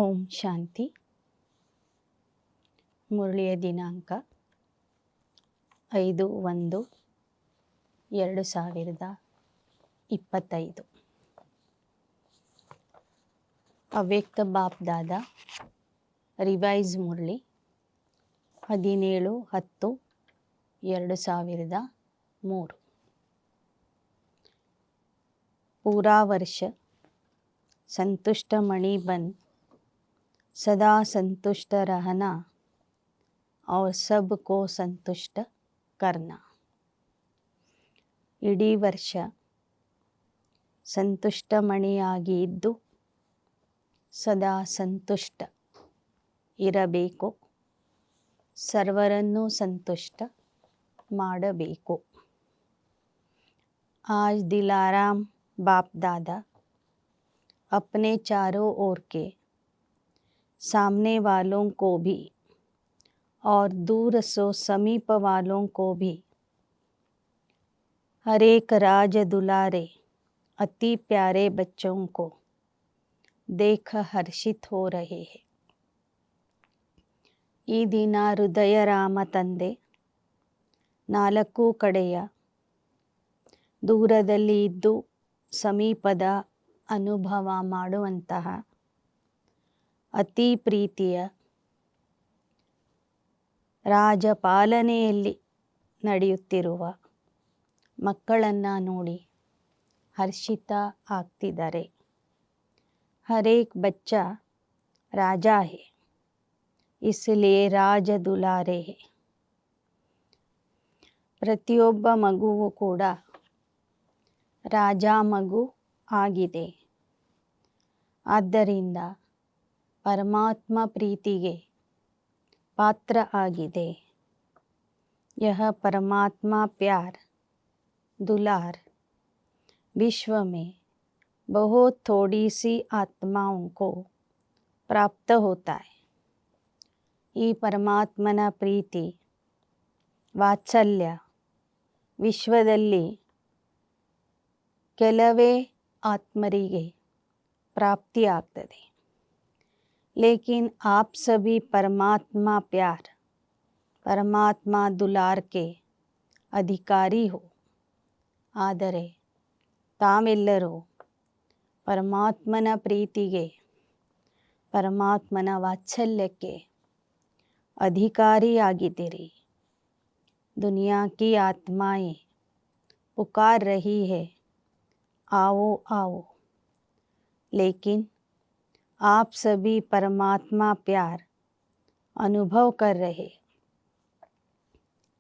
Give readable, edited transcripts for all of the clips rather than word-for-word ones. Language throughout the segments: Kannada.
ಓಂ ಶಾಂತಿ. ಮುರಳಿಯ ದಿನಾಂಕ 5/1/2025. ಅವ್ಯಕ್ತ ಬಾಪ್ ದಾದಾ ರಿವೈಸ್ ಮುರಳಿ 17/10/2003. पूरा वर्ष संतुष्ट मणि बन सदा संतुष्ट रहना और सबको संतुष्ट करना. ಇಡೀ ವರ್ಷ ಸಂತುಷ್ಟ ಮಣಿಯಾಗಿ ಇದ್ದು ಸದಾ ಸಂತುಷ್ಟ ಇರಬೇಕು, ಸರ್ವರನ್ನು ಸಂತುಷ್ಟ ಮಾಡಬೇಕು. आज दिलाराम बाप दादा अपने चारों ओर के सामने वालों को भी और दूर सो समीप वालों को भी हर एक राज दुलारे अति प्यारे बच्चों को देख हर्षित हो रहे हैं. ಈ ದಿನ ಹೃದಯ ರಾಮ ತಂದೆ ನಾಲ್ಕು ಕಡೆಯ ದೂರದಲ್ಲಿ ಇದ್ದು ಸಮೀಪದ ಅನುಭವ ಮಾಡುವಂತಹ ಅತಿ ಪ್ರೀತಿಯ ರಾಜಪಾಲನೆಯಲ್ಲಿ ನಡೆಯುತ್ತಿರುವ ಮಕ್ಕಳನ್ನು ನೋಡಿ ಹರ್ಷಿತ ಆಗ್ತಿದ್ದಾರೆ. ಹರೇಕ್ ಬಚ್ಚಾ ರಾಜ ಹೇ, ಇಸ್ಲಿಯೇ ರಾಜ ದುಲಾರೆ ಹೇ. ಪ್ರತಿಯೊಬ್ಬ ಮಗುವು ಕೂಡ ರಾಜ ಮಗು ಆಗಿದೆ. ಆದ್ದರಿಂದ ಪರಮಾತ್ಮ ಪ್ರೀತಿಗೆ ಪಾತ್ರ ಆಗಿದೆ. यह परमात्मा प्यार दुलार विश्व में बहुत थोड़ी सी आत्माओं को प्राप्त होता है. ಈ ಪರಮಾತ್ಮನ ಪ್ರೀತಿ ವಾತ್ಸಲ್ಯ ವಿಶ್ವದಲ್ಲಿ ಕೆಲವೇ ಆತ್ಮರಿಗೆ ಪ್ರಾಪ್ತಿಯಾಗ್ತದೆ. लेकिन आप सभी परमात्मा प्यार परमात्मा दुलार के अधिकारी हो. ಆದರೆ ತಾವೆಲ್ಲರೂ ಪರಮಾತ್ಮನ ಪ್ರೀತಿಗೆ ಪರಮಾತ್ಮನ ವಾತ್ಸಲ್ಯಕ್ಕೆ ಅಧಿಕಾರಿಯಾಗಿದ್ದೀರಿ. दुनिया की आत्माएं पुकार रही है, आओ आओ, लेकिन आप सभी परमात्मा प्यार अनुभव कर रहे.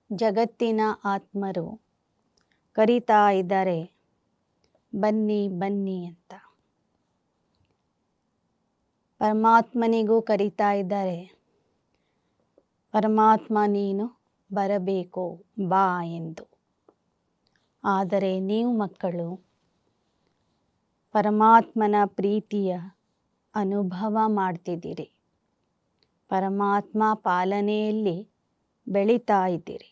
ಜಗತ್ತಿನ ಆತ್ಮರು ಕರೀತಾ ಇದ್ದಾರೆ, ಬನ್ನಿ ಬನ್ನಿ ಅಂತ. ಪರಮಾತ್ಮನಿಗೂ ಕರೀತಾ ಇದ್ದಾರೆ, ಪರಮಾತ್ಮ ನೀನು ಬರಬೇಕು ಬಾ ಎಂದು. ಆದರೆ ನೀವು ಮಕ್ಕಳು ಪರಮಾತ್ಮನ ಪ್ರೀತಿಯ ಅನುಭವ ಮಾಡ್ತಿದ್ದೀರಿ, ಪರಮಾತ್ಮ ಪಾಲನೆಯಲ್ಲಿ ಬೆಳೀತಾ ಇದ್ದೀರಿ.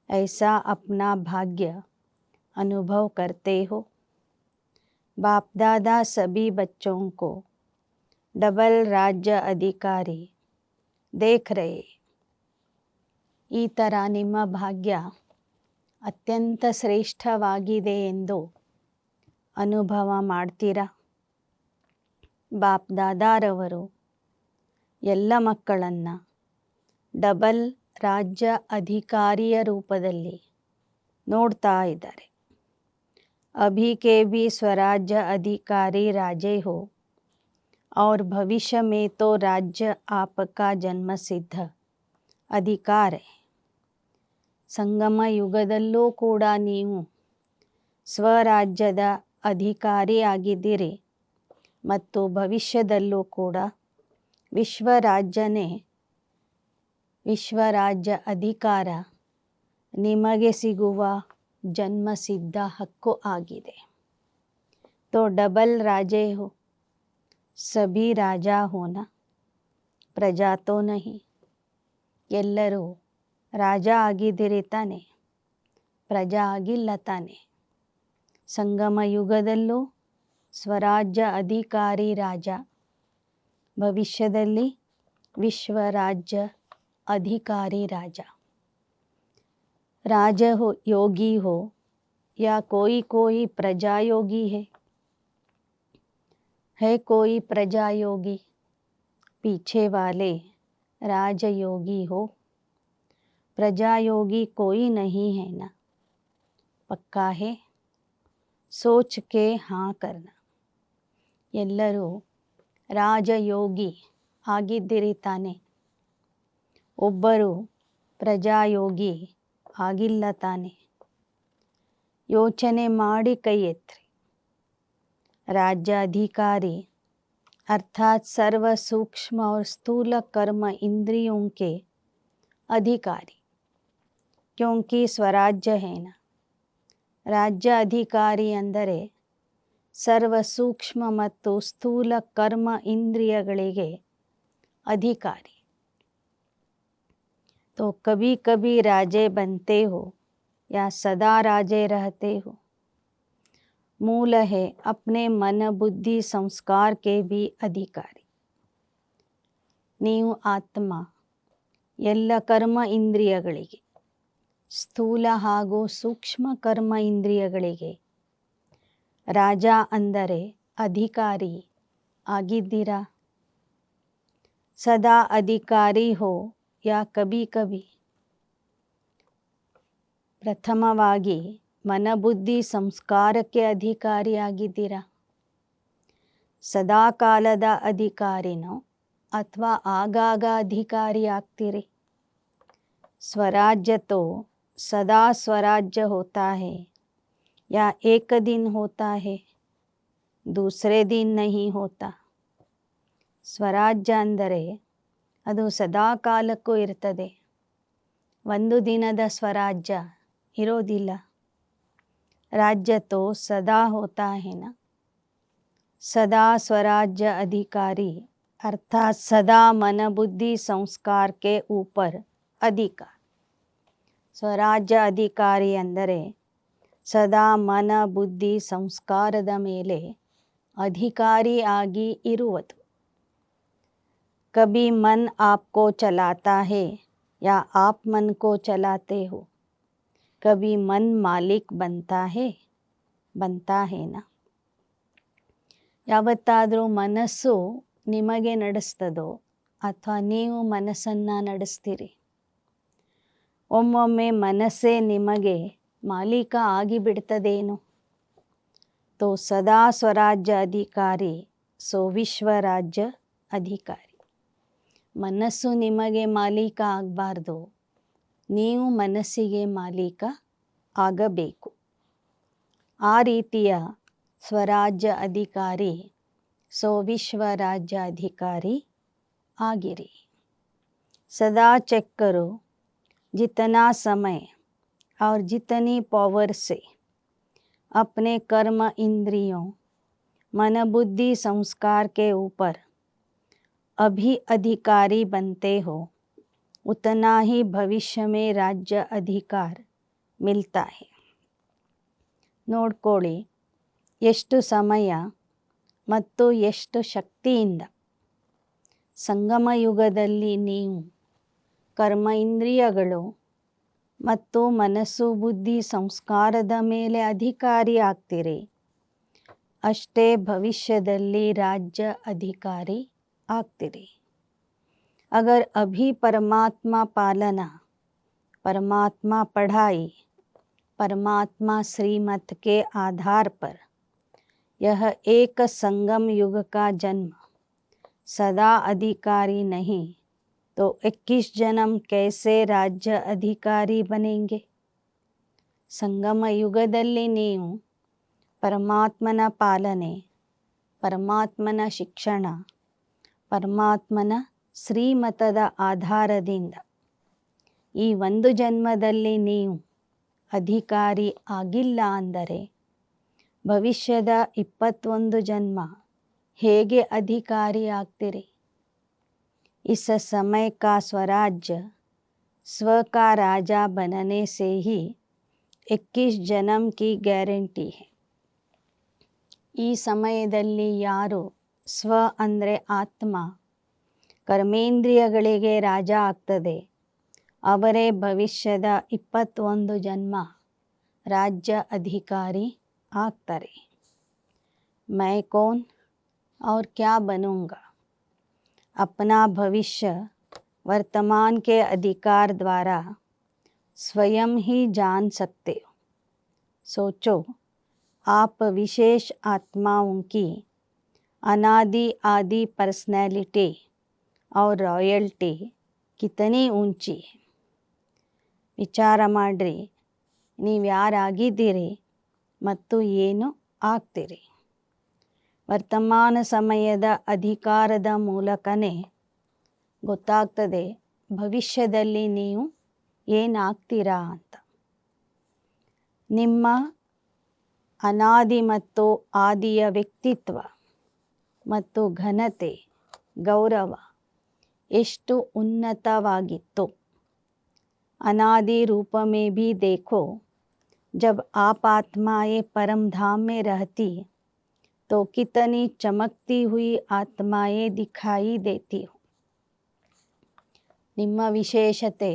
ऐसा अपना भाग्य अनुभव करते हो. बाप दादा सभी बच्चों को डबल राज्य अधिकारी देख रहे. ಈ ಥರ ನಿಮ್ಮ ಭಾಗ್ಯ ಅತ್ಯಂತ ಶ್ರೇಷ್ಠವಾಗಿದೆ ಎಂದು ಅನುಭವ ಮಾಡ್ತೀರಾ. ಬಾಪ್ ದಾದಾರವರು ಎಲ್ಲ ಮಕ್ಕಳನ್ನು ಡಬಲ್ ರಾಜ್ಯ ಅಧಿಕಾರಿಯ ರೂಪದಲ್ಲಿ ನೋಡ್ತಾ ಇದ್ದಾರೆ. अभी के भी स्वराज्य अधिकारी राजे हो और भविष्य में तो राज्य आपका जन्म सिद्ध अधिकार है. ಸಂಗಮ ಯುಗದಲ್ಲೂ ಕೂಡ ನೀವು ಸ್ವರಾಜ್ಯದ ಅಧಿಕಾರಿ ಆಗಿದ್ದೀರಿ ಮತ್ತು ಭವಿಷ್ಯದಲ್ಲೂ ಕೂಡ ವಿಶ್ವರಾಜ್ಯ ಅಧಿಕಾರ ನಿಮಗೆ ಸಿಗುವ ಜನ್ಮಸಿದ್ಧ ಹಕ್ಕು ಆಗಿದೆ. तो डबल राजे हो, सभी राजा होना, प्रजा तो नहीं. ಎಲ್ಲರೂ ರಾಜ ಆಗಿದ್ದೀರಿ ತಾನೆ, ಪ್ರಜಾ ಆಗಿಲ್ಲ ತಾನೆ. ಸಂಗಮ ಯುಗದಲ್ಲೂ ಸ್ವರಾಜ್ಯ ಅಧಿಕಾರಿ ರಾಜ ಭವಿಷ್ಯದಲ್ಲಿ विश्व राज्य अधिकारी राजा, राज हो योगी हो या कोई कोई प्रजा योगी है कोई प्रजा योगी, पीछे वाले राजयोगी हो, प्रजा योगी कोई नहीं है ना, पक्का है सोच के हाँ करना. ಎಲ್ಲರೂ ರಾಜಯೋಗಿ ಆಗಿದ್ದಿರಿ ತಾನೆ, ಒಬ್ಬರು ಪ್ರಜಾಯೋಗಿ ಆಗಿಲ್ಲ ತಾನೆ. ಯೋಚನೆ ಮಾಡಿ ಕೈ ಎತ್ರಿ. राज्याधिकारी अर्थात सर्व सूक्ष्म और स्थूल कर्म इंद्रियों के अधिकारी, क्योंकि स्वराज्य है ना. राज्य अधिकारी ಅಂದರೆ ಸರ್ವ ಸೂಕ್ಷ್ಮ ಮತ್ತು ಸ್ಥೂಲ ಕರ್ಮ ಇಂದ್ರಿಯಗಳಿಗೆ अधिकारी. तो कभी कभी राजे बनते हो या सदा राजे रहते हो, मूल है अपने मन बुद्धि संस्कार के भी अधिकारी. ನೀವು ಆತ್ಮ ಎಲ್ಲ ಕರ್ಮ ಇಂದ್ರಿಯಗಳಿಗೆ, ಸ್ಥೂಲ ಹಾಗೂ ಸೂಕ್ಷ್ಮ ಕರ್ಮ ಇಂದ್ರಿಯಗಳಿಗೆ ರಾಜ ಅಂದರೆ ಅಧಿಕಾರಿ ಆಗಿದ್ದೀರಾ. ಸದಾ ಅಧಿಕಾರಿ ಹೋ ಯಾ ಕಭಿ ಕಭಿ. ಪ್ರಥಮವಾಗಿ ಮನಬುದ್ಧಿ ಸಂಸ್ಕಾರಕ್ಕೆ ಅಧಿಕಾರಿ ಆಗಿದ್ದೀರಾ. ಸದಾ ಕಾಲದ ಅಧಿಕಾರಿನೋ ಅಥವಾ ಆಗಾಗ ಅಧಿಕಾರಿ ಆಗ್ತೀರಿ. स्वराज्य तो सदा स्वराज्य होता है या एक दिन होता है, दूसरे दिन नहीं होता. ಸ್ವರಾಜ್ಯ ಅಂದರೆ ಅದು ಸದಾ ಕಾಲಕ್ಕೂ ಇರ್ತದೆ, ಒಂದು ದಿನದ ಸ್ವರಾಜ್ಯ ಇರೋದಿಲ್ಲ. राज्य तो सदा होता है ना. सदा स्वराज्य अधिकारी अर्थात सदा मन बुद्धि संस्कार के ऊपर अधिकार. ಸ್ವರಾಜ್ಯ ಅಧಿಕಾರಿ ಅಂದರೆ ಸದಾ ಮನ ಬುದ್ಧಿ ಸಂಸ್ಕಾರದ ಮೇಲೆ ಅಧಿಕಾರಿ ಆಗಿ ಇರುವುದು. ಕಭಿ ಮನ್ ಆಪ್ಕೋ ಚಲಾತಾ ಹೇ ಯಾ ಆಪ್ ಮನ್ ಕೋ ಚಲಾತೆ ಹೋ, ಕಭಿ ಮನ್ ಮಾಲಿಕ್ ಬಂತಾ ಹೇ ನಾ. ಯಾವತ್ತಾದರೂ ಮನಸ್ಸು ನಿಮಗೆ ನಡೆಸ್ತದೋ ಅಥವಾ ನೀವು ಮನಸ್ಸನ್ನು ನಡೆಸ್ತೀರಿ. ಒಮ್ಮೊಮ್ಮೆ ಮನಸ್ಸೇ ನಿಮಗೆ ಮಾಲೀಕ ಆಗಿಬಿಡ್ತದೇನೋ. तो सदा स्वराज्य अधिकारी सो विश्व राज्य अधिकारी. ಮನಸ್ಸು ನಿಮಗೆ ಮಾಲೀಕ ಆಗಬಾರ್ದು, ನೀವು ಮನಸ್ಸಿಗೆ ಮಾಲೀಕ ಆಗಬೇಕು. ಆ ರೀತಿಯ ಸ್ವರಾಜ್ಯ ಅಧಿಕಾರಿ ಸೋ ವಿಶ್ವ राज्य अधिकारी ಆಗಿರಿ. सदा चेक करो जितना समय और जितनी पावर से अपने कर्म इंद्रियों मन बुद्धि संस्कार के ऊपर अभी अधिकारी बनते हो, उतना ही भविष्य में राज्य अधिकार मिलता है. ನೋಡ್ಕೊಳ್ಳಿ, ಎಷ್ಟು ಸಮಯ ಮತ್ತು ಎಷ್ಟು ಶಕ್ತಿಯಿಂದ ಸಂಗಮ ಯುಗದಲ್ಲಿ ನೀವು ಕರ್ಮ ಇಂದ್ರಿಯಗಳು ಮತ್ತು ಮನಸ್ಸು ಬುದ್ಧಿ ಸಂಸ್ಕಾರದ ಮೇಲೆ ಅಧಿಕಾರಿ ಆಗ್ತೀರಿ, ಅಷ್ಟೇ ಭವಿಷ್ಯದಲ್ಲಿ ರಾಜ್ಯ ಅಧಿಕಾರಿ ಆಗ್ತೀರಿ. अगर अभी परमात्मा पालना, परमात्मा पढ़ाई, परमात्मा श्रीमत के आधार पर यह एक संगम युग का जन्म सदा अधिकारी नहीं तो 21 जन्म कैसे राज्य अधिकारी बनेंगे. ಸಂಗಮ ಯುಗದಲ್ಲಿ ನೀವು ಪರಮಾತ್ಮನ ಪಾಲನೆ, ಪರಮಾತ್ಮನ ಶಿಕ್ಷಣ, ಪರಮಾತ್ಮನ ಶ್ರೀಮತದ ಆಧಾರದಿಂದ ಈ ಒಂದು ಜನ್ಮದಲ್ಲಿ ನೀವು ಅಧಿಕಾರಿ ಆಗಿಲ್ಲ ಅಂದರೆ ಭವಿಷ್ಯದ 21 ಜನ್ಮ ಹೇಗೆ ಅಧಿಕಾರಿ ಆಗ್ತೀರಿ. इस समय का स्वराज्य स्व का राजा बनने से ही 21 जन्म की ಗ್ಯಾರಂಟಿ है. ಈ ಸಮಯದಲ್ಲಿ ಯಾರು ಸ್ವ ಅಂದರೆ ಆತ್ಮ ಕರ್ಮೇಂದ್ರಿಯಗಳಿಗೆ ರಾಜ ಆಗ್ತದೆ, ಅವರೇ ಭವಿಷ್ಯದ 21 ಜನ್ಮ ರಾಜ್ಯ ಅಧಿಕಾರಿ ಆಗ್ತಾರೆ. मैं कौन और क्या बनूंगा? अपना भविष्य वर्तमान के अधिकार द्वारा स्वयं ही जान सकते हो. सोचो, आप विशेष आत्माओं की अनादि आदि पर्सनैलिटी और रॉयल्टी कितनी ऊंची है. ವಿಚಾರ ಮಾಡ್ರಿ, ನೀವು ಯಾರಾಗಿದ್ದೀರಿ ಮತ್ತು ಏನು ಆಗ್ತೀರಿ. ವರ್ತಮಾನ ಸಮಯದ ಅಧಿಕಾರದ ಮೂಲಕನೇ ಗೊತ್ತಾಗ್ತದೆ ಭವಿಷ್ಯದಲ್ಲಿ ನೀವು ಏನಾಗ್ತೀರಾ ಅಂತ. ನಿಮ್ಮ ಅನಾದಿ ಮತ್ತು ಆದಿಯ ವ್ಯಕ್ತಿತ್ವ ಮತ್ತು ಘನತೆ, ಗೌರವ ಎಷ್ಟು ಉನ್ನತವಾಗಿತ್ತು. अनादि रूप में भी देखो, जब आप आत्माएं परम धाम में रहती तो कितनी चमकती हुई आत्माएं दिखाई देती हो. ನಿಮ್ಮ ವಿಶೇಷತೆ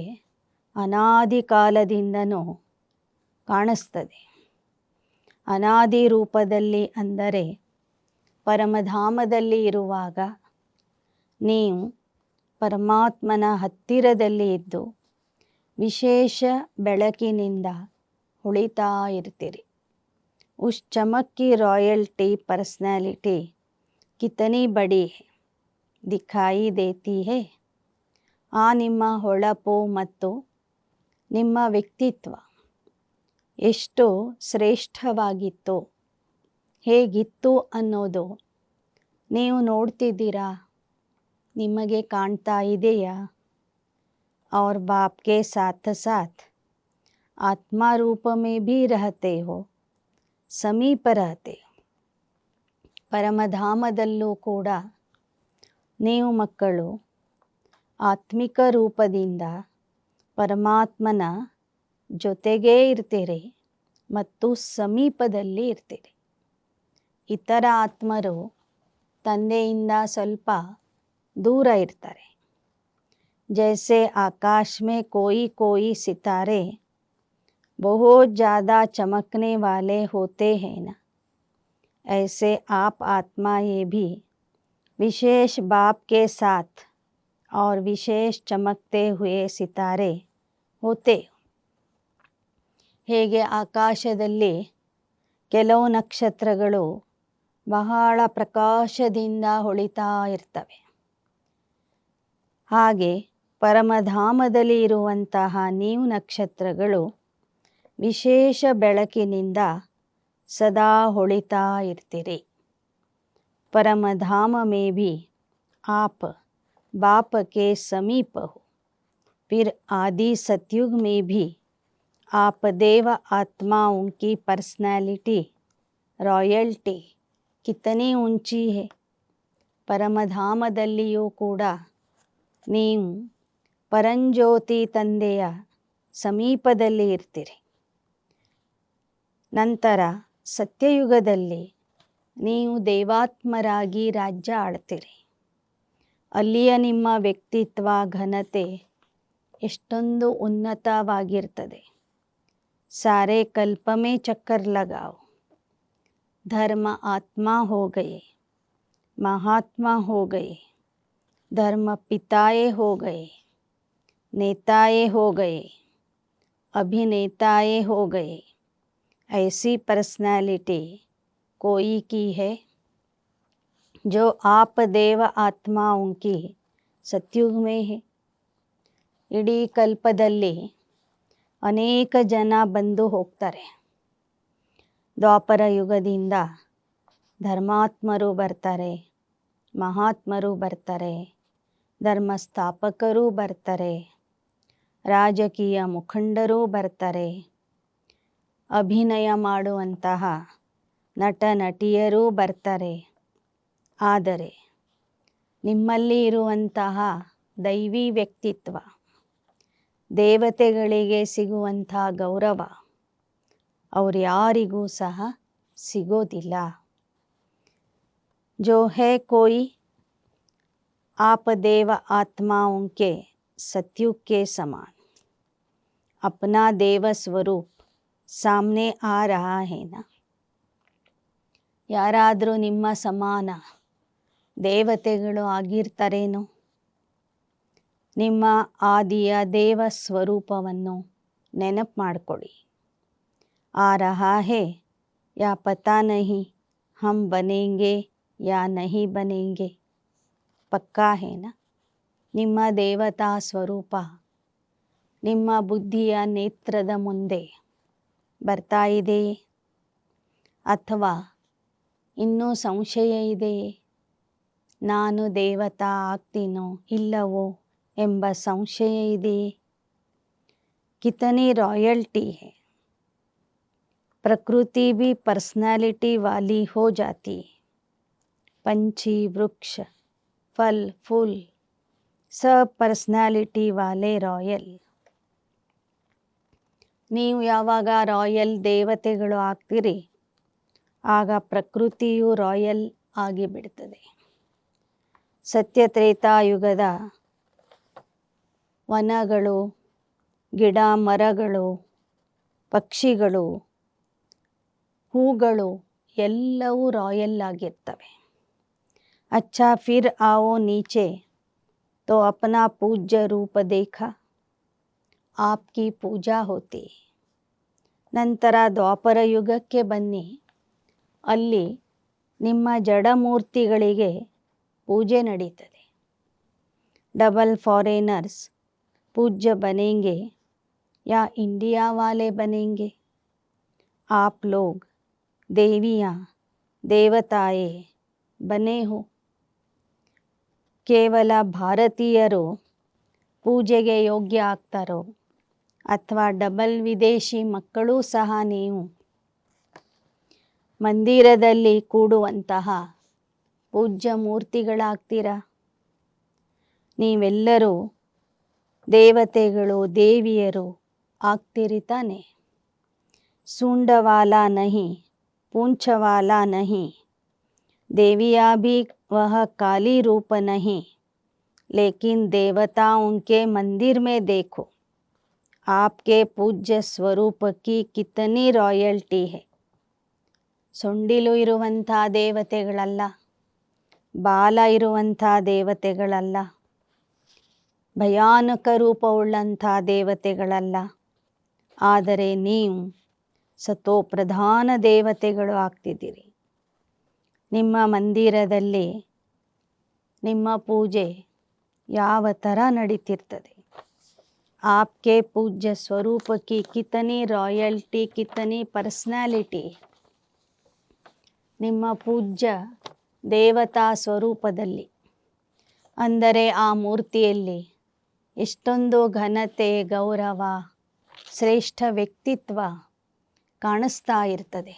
ಅನಾದಿ ಕಾಲದಿಂದನೂ ಕಾಣಿಸ್ತದೆ. ಅನಾದಿ ರೂಪದಲ್ಲಿ ಅಂದರೆ ಪರಮಧಾಮದಲ್ಲಿ ಇರುವಾಗ ನೀವು ಪರಮಾತ್ಮನ ಹತ್ತಿರದಲ್ಲಿ ಇದ್ದು ವಿಶೇಷ ಬೆಳಕಿನಿಂದ ಹೊಳಿತಾ ಇರ್ತೀರಿ. ಉಸ್ ಚಮಕ್ ಕಿ ರಾಯಲ್ಟಿ ಪರ್ಸನಾಲಿಟಿ ಕಿತನಿ ಬಡಿ ಹೈ ದಿಖಾಯಿ ದೇತಿ ಹೈ. ಆ ನಿಮ್ಮ ಹೊಳಪು ಮತ್ತು ನಿಮ್ಮ ವ್ಯಕ್ತಿತ್ವ ಎಷ್ಟು ಶ್ರೇಷ್ಠವಾಗಿತ್ತು, ಹೇಗಿತ್ತು ಅನ್ನೋದು ನೀವು ನೋಡ್ತಿದ್ದೀರಾ, ನಿಮಗೆ ಕಾಣ್ತಾ ಇದೆಯಾ. और बाप के साथ साथ आत्मा रूप में भी रहते हो, ಸಮೀಪ रहते हो. ಪರಮಧಾಮದಲ್ಲೂ ಕೂಡ ನೀವು ಮಕ್ಕಳು ಆತ್ಮಿಕ ರೂಪದಿಂದ ಪರಮಾತ್ಮನ ಜೊತೆಗೇ ಇರ್ತೀರಿ ಮತ್ತು ಸಮೀಪದಲ್ಲಿ ಇರ್ತೀರಿ. ಇತರ ಆತ್ಮರು ತಂದೆಯಿಂದ ಸ್ವಲ್ಪ ದೂರ ಇರ್ತಾರೆ. जैसे आकाश में कोई कोई सितारे बहुत ज़्यादा चमकने वाले होते हैं ना, ऐसे आप आत्माएं भी विशेष बाप के साथ और विशेष चमकते हुए सितारे होते. ಹೇಗೆ ಆಕಾಶದಲ್ಲಿ ಕೆಲವು ನಕ್ಷತ್ರಗಳು ಬಹಳ ಪ್ರಕಾಶದಿಂದ ಹೊಳಿತಾ ಇರ್ತವೆ, ಹಾಗೆ ಪರಮಧಾಮದಲ್ಲಿ ಇರುವಂತಹ ನೀವು ನಕ್ಷತ್ರಗಳು ವಿಶೇಷ ಬೆಳಕಿನಿಂದ ಸದಾ ಹೊಳಿತಾ ಇರ್ತೀರಿ. परमधाम में भी आप बाप के समीप हो. फिर आदि सतयुग में भी आप देव आत्माओं की पर्सनैलिटी रॉयल्टी कितनी ऊंची है. ಪರಮಧಾಮದಲ್ಲಿಯೂ ಕೂಡ ನೀವು ಪರಂಜ್ಯೋತಿ ತಂದೆಯ ಸಮೀಪದಲ್ಲಿ ಇರ್ತೀರಿ. ನಂತರ ಸತ್ಯಯುಗದಲ್ಲಿ ನೀವು ದೇವಾತ್ಮರಾಗಿ ರಾಜ್ಯ ಆಳ್ತೀರಿ. ಅಲ್ಲಿಯ ನಿಮ್ಮ ವ್ಯಕ್ತಿತ್ವ ಘನತೆ ಎಷ್ಟೊಂದು ಉನ್ನತವಾಗಿರ್ತದೆ. ಸಾರೆ ಕಲ್ಪ ಮೇ ಚಕ್ಕರ್ ಲಗಾओ, धर्म आत्मा हो गए, महात्मा हो गए, धर्म पिताए हो गए, नेताए हो गए, अभिनेताए हो गए. ऐसी पर्सनालिटी कोई की है जो आप देव आत्माओं की सत्युग में है. ಇಡೀ ಕಲ್ಪದಲ್ಲಿ ಅನೇಕ ಜನ ಬಂದು ಹೋಗ್ತಾರೆ. ದ್ವಾಪರ ಯುಗದಿಂದ ಧರ್ಮಾತ್ಮರು ಬರ್ತಾರೆ, ಮಹಾತ್ಮರು ಬರ್ತಾರೆ, ಧರ್ಮಸ್ಥಾಪಕರು ಬರ್ತಾರೆ, ರಾಜಕೀಯ ಮುಖಂಡರು ಬರ್ತಾರೆ, ಅಭಿನಯ ಮಾಡುವಂತಹ ನಟ ನಟಿಯರು ಬರ್ತಾರೆ. ಆದರೆ ನಿಮ್ಮಲ್ಲಿ ಇರುವಂತಹ ದೈವಿ ವ್ಯಕ್ತಿತ್ವ, ದೇವತೆಗಳಿಗೆ ಸಿಗುವಂಥ ಗೌರವ ಅವ್ರು ಯಾರಿಗೂ ಸಹ ಸಿಗೋದಿಲ್ಲ. जो है कोई आप देव आत्माओं के सतयुग के समान अपना देव स्वरूप सामने आ रहा है ना. ಯಾರಾದರೂ ನಿಮ್ಮ ಸಮಾನ ದೇವತೆಗಳು ಆಗಿರ್ತಾರೇನೋ? ನಿಮ್ಮ ಆದಿಯ ದೇವ ಸ್ವರೂಪವನ್ನು ನೆನಪು ಮಾಡಿಕೊಳ್ಳಿ. ಆ ರಹಾ ಹೇ ಯಾ ಪತಾ ನಹಿ ಹಮ್ ಬನೇಂಗೆ ಯಾ ನಹಿ ಬನೇಂಗೆ. ಪಕ್ಕಾ ಹೇನಾ? ನಿಮ್ಮ ದೇವತಾ ಸ್ವರೂಪ ನಿಮ್ಮ ಬುದ್ಧಿಯ ನೇತ್ರದ ಮುಂದೆ ಬರ್ತಾ ಇದೆಯೇ? ಅಥವಾ ಇನ್ನೂ ಸಂಶಯ ಇದೆಯೇ? ನಾನು ದೇವತಾ ಆಗ್ತೀನೋ ಇಲ್ಲವೋ ಎಂಬ ಸಂಶಯ ಇದೆಯೇ? ಕಿತನಿ रॉयल्टी है. प्रकृति भी पर्सनालिटी वाली हो जाती है. पंछी वृक्ष फल फूल सब पर्सनालिटी वाले रॉयल. ನೀವು ಯಾವಾಗ ರಾಯಲ್ ದೇವತೆಗಳು ಆಗ್ತೀರಿ ಆಗ ಪ್ರಕೃತಿಯು ರಾಯಲ್ ಆಗಿಬಿಡ್ತದೆ. ಸತ್ಯತ್ರೇತಾಯುಗದ ವನಗಳು, ಗಿಡ ಮರಗಳು, ಪಕ್ಷಿಗಳು, ಹೂಗಳು ಎಲ್ಲವೂ ರಾಯಲ್ ಆಗಿರ್ತವೆ. अच्छा फिर आओ नीचे तो अपना पूज्य रूप देखा आपकी पूजा होती. ನಂತರ ದ್ವಾಪರ ಯುಗಕ್ಕೆ ಬನ್ನಿ, ಅಲ್ಲಿ ನಿಮ್ಮ ಜಡಮೂರ್ತಿಗಳಿಗೆ ಪೂಜೆ ನಡೀತದೆ. डबल फॉरेनर्स पूज्य बनेंगे या इंडिया वाले बनेंगे. आप लोग देवियाँ देवताएं बने हो. ಕೇವಲ ಭಾರತೀಯರು ಪೂಜೆಗೆ ಯೋಗ್ಯ ಆಗ್ತಾರೋ ಅಥವಾ ಡಬಲ್ ವಿದೇಶಿ ಮಕ್ಕಳೂ ಸಹ ನೀವು ಮಂದಿರದಲ್ಲಿ ಕೂಡುವಂತಹ ಪೂಜ್ಯ ಮೂರ್ತಿಗಳಾಗ್ತೀರಾ? ನೀವೆಲ್ಲರೂ ದೇವತೆಗಳು ದೇವಿಯರು ಆಗ್ತೀರಿ ತಾನೆ. सूंडवाला नहीं पूंछवाला नहीं देविया भी वह काली रूप नहीं लेकिन देवताओं के मंदिर में देखो आपके पूज्य स्वरूप की कितनी रॉयल्टी है. ಸೊಂಡಿಲು ಇರುವಂಥ ದೇವತೆಗಳಲ್ಲ, ಬಾಲ ಇರುವಂಥ ದೇವತೆಗಳಲ್ಲ, ಭಯಾನಕ ರೂಪವುಳ್ಳಂಥ ದೇವತೆಗಳಲ್ಲ. ಆದರೆ ನೀವು ಸತೋ ಪ್ರಧಾನ ದೇವತೆಗಳು ಆಗ್ತಿದ್ದೀರಿ. ನಿಮ್ಮ ಮಂದಿರದಲ್ಲಿ ನಿಮ್ಮ ಪೂಜೆ ಯಾವ ಥರ ನಡೀತಿರ್ತದೆ? आपके पूज्य स्वरूप की कितनी रॉयल्टी कितनी पर्सनालिटी. ನಿಮ್ಮ ಪೂಜ್ಯ ದೇವತಾ ಸ್ವರೂಪದಲ್ಲಿ ಅಂದರೆ ಆ ಮೂರ್ತಿಯಲ್ಲಿ ಎಷ್ಟೊಂದು ಘನತೆ, ಗೌರವ, ಶ್ರೇಷ್ಠ ವ್ಯಕ್ತಿತ್ವ ಕಾಣಿಸ್ತಾ ಇರ್ತದೆ.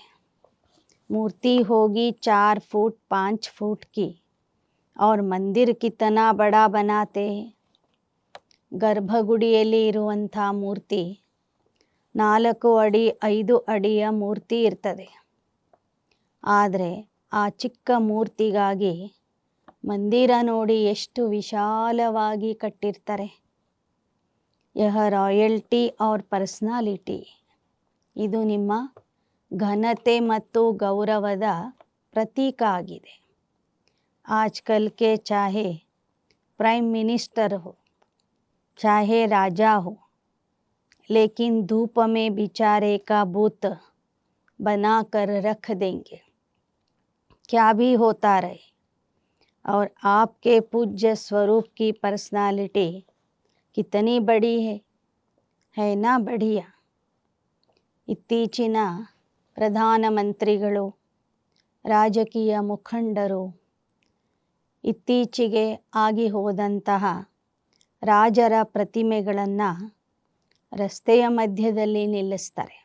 मूर्ति होगी 4 फुट 5 फुट की और मंदिर कितना बड़ा बनाते हैं. ಗರ್ಭಗುಡಿಯಲ್ಲಿ ಇರುವಂಥ ಮೂರ್ತಿ 4 ಅಡಿ 5 ಅಡಿಯ ಮೂರ್ತಿ ಇರ್ತದೆ. ಆದರೆ ಆ ಚಿಕ್ಕ ಮೂರ್ತಿಗಾಗಿ ಮಂದಿರ ನೋಡಿ ಎಷ್ಟು ವಿಶಾಲವಾಗಿ ಕಟ್ಟಿರ್ತಾರೆ. ಯಹ ರಾಯಲ್ಟಿ ಔರ್ ಪರ್ಸನಾಲಿಟಿ. ಇದು ನಿಮ್ಮ ಘನತೆ ಮತ್ತು ಗೌರವದ ಪ್ರತೀಕ ಆಗಿದೆ. आजकल के चाहे प्राइम मिनिस्टर हो चाहे राजा हो लेकिन धूप में बिचारे का बूत बना कर रख देंगे. क्या भी होता रहे और आपके पूज्य स्वरूप की पर्सनालिटी कितनी बड़ी है ना बढ़िया. ಇತ್ತೀಚಿನ ಪ್ರಧಾನಮಂತ್ರಿಗಳು, ರಾಜಕೀಯ ಮುಖಂಡರು, ಇತ್ತೀಚೆಗೆ ಆಗಿ ಹೋದಂತಹ ರಾಜರ ಪ್ರತಿಮೆಗಳನ್ನು ರಸ್ತೆಯ ಮಧ್ಯದಲ್ಲಿ ನಿಲ್ಲಿಸ್ತಾರೆ.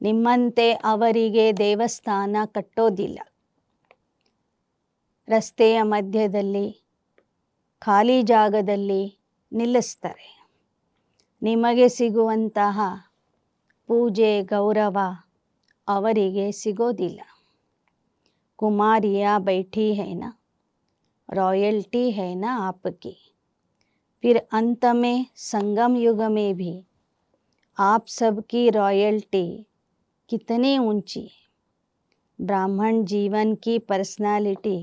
ನಿಮ್ಮಂತೆ ಅವರಿಗೆ ದೇವಸ್ಥಾನ ಕಟ್ಟೋದಿಲ್ಲ. ರಸ್ತೆಯ ಮಧ್ಯದಲ್ಲಿ ಖಾಲಿ ಜಾಗದಲ್ಲಿ ನಿಲ್ಲಿಸ್ತಾರೆ. ನಿಮಗೆ ಸಿಗುವಂತಹ ಪೂಜೆ ಗೌರವ ಅವರಿಗೆ ಸಿಗೋದಿಲ್ಲ. कुमारियाँ बैठी है ना रॉयल्टी है ना आपकी। फिर अंत में संगम युग में भी आप सबकी रॉयल्टी कितनी ऊंची है। ब्राह्मण जीवन की पर्सनालिटी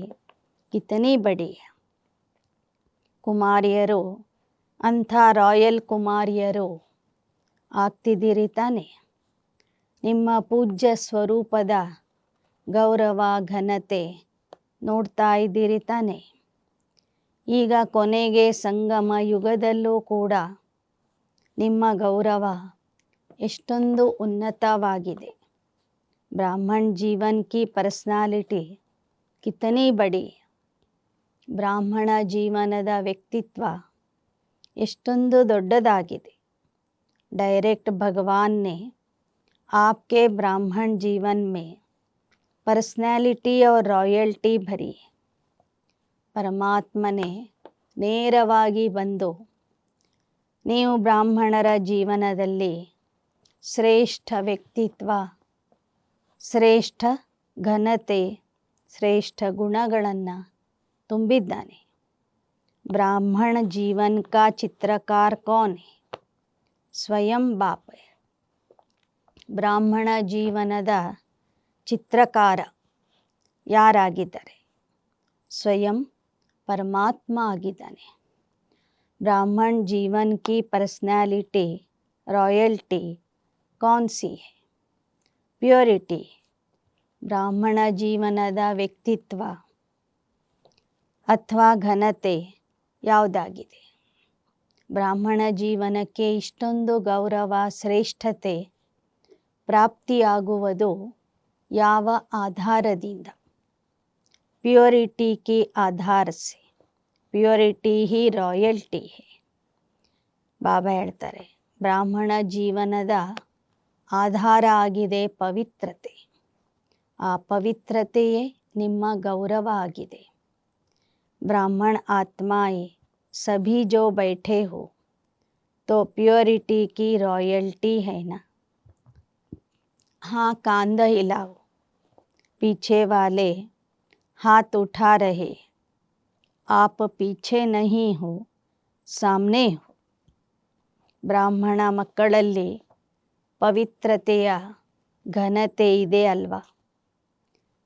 कितनी बड़ी है। ಕುಮಾರಿಯರು ಅಂಥ ರಾಯಲ್ ಕುಮಾರಿಯರು ಆಗ್ತಿದ್ದೀರಿ ತಾನೆ. ನಿಮ್ಮ ಪೂಜ್ಯ ಸ್ವರೂಪದ ಗೌರವ ಘನತೆ ನೋಡ್ತಾ ಇದ್ದೀರಿ ತಾನೆ. ಈಗ ಕೊನೆಗೆ ಸಂಗಮ ಯುಗದಲ್ಲೂ ಕೂಡ ನಿಮ್ಮ ಗೌರವ ಎಷ್ಟೊಂದು ಉನ್ನತವಾಗಿದೆ. ಬ್ರಾಹ್ಮಣ ಜೀವನ್ ಕಿ ಪರ್ಸನಾಲಿಟಿ ಕಿತನಿ ಬಡಿ. ಬ್ರಾಹ್ಮಣ ಜೀವನದ ವ್ಯಕ್ತಿತ್ವ ಎಷ್ಟೊಂದು ದೊಡ್ಡದಾಗಿದೆ. डायरेक्ट भगवान ने आपके ब्राह्मण जीवन में पर्सनैलिटी और रॉयल्टी भरी. ಪರಮಾತ್ಮನೇ ನೇರವಾಗಿ ಬಂದು ನೀವು ಬ್ರಾಹ್ಮಣರ ಜೀವನದಲ್ಲಿ ಶ್ರೇಷ್ಠ ವ್ಯಕ್ತಿತ್ವ, ಶ್ರೇಷ್ಠ ಘನತೆ, ಶ್ರೇಷ್ಠ ಗುಣಗಳನ್ನು ತುಂಬಿದ್ದಾನೆ. ಬ್ರಾಹ್ಮಣ ಜೀವನ್ ಕಾ ಚಿತ್ರಕಾರ ಕೌನ್ ಹೈ? ಸ್ವಯಂ ಬಾಪ. ಬ್ರಾಹ್ಮಣ ಜೀವನದ ಚಿತ್ರಕಾರ ಯಾರಾಗಿದ್ದಾರೆ? ಸ್ವಯಂ ಪರಮಾತ್ಮ ಆಗಿದ್ದಾನೆ. ಬ್ರಾಹ್ಮಣ ಜೀವನ್ ಕಿ ಪರ್ಸನಾಲಿಟಿ रॉयल्टी कौन सी है? ಪ್ಯೂರಿಟಿ. ಬ್ರಾಹ್ಮಣ ಜೀವನದ ವ್ಯಕ್ತಿತ್ವ ಅಥವಾ ಘನತೆ ಯಾವುದಾಗಿದೆ? ಬ್ರಾಹ್ಮಣ ಜೀವನಕ್ಕೆ ಇಷ್ಟೊಂದು ಗೌರವ, ಶ್ರೇಷ್ಠತೆ ಪ್ರಾಪ್ತಿಯಾಗುವುದು ಯಾವ ಆಧಾರದಿಂದ? ಪ್ಯೂರಿಟಿ ಕಿ ಆಧಾರ ಸೆ. ಪ್ಯೂರಿಟಿ ಹಿ ರಾಯಲ್ಟಿ ಹೇ. ಬಾಬಾ ಹೇಳ್ತಾರೆ, ಬ್ರಾಹ್ಮಣ ಜೀವನದ ಆಧಾರ ಆಗಿದೆ ಪವಿತ್ರತೆ. ಆ ಪವಿತ್ರತೆಯೇ ನಿಮ್ಮ ಗೌರವ ಆಗಿದೆ. ಬ್ರಾಹ್ಮಣ ಆತ್ಮಾಯೇ सभी जो बैठे हो तो प्योरिटी की रॉयल्टी है ना? हाँ, कांध हिलाओ. पीछे वाले हाथ उठा रहे. आप पीछे नहीं हो, सामने हो. ಬ್ರಾಹ್ಮಣ ಮಕ್ಕಳಲ್ಲಿ ಪವಿತ್ರತೆಯ ಘನತೆ ಇದೆ ಅಲ್ವಾ?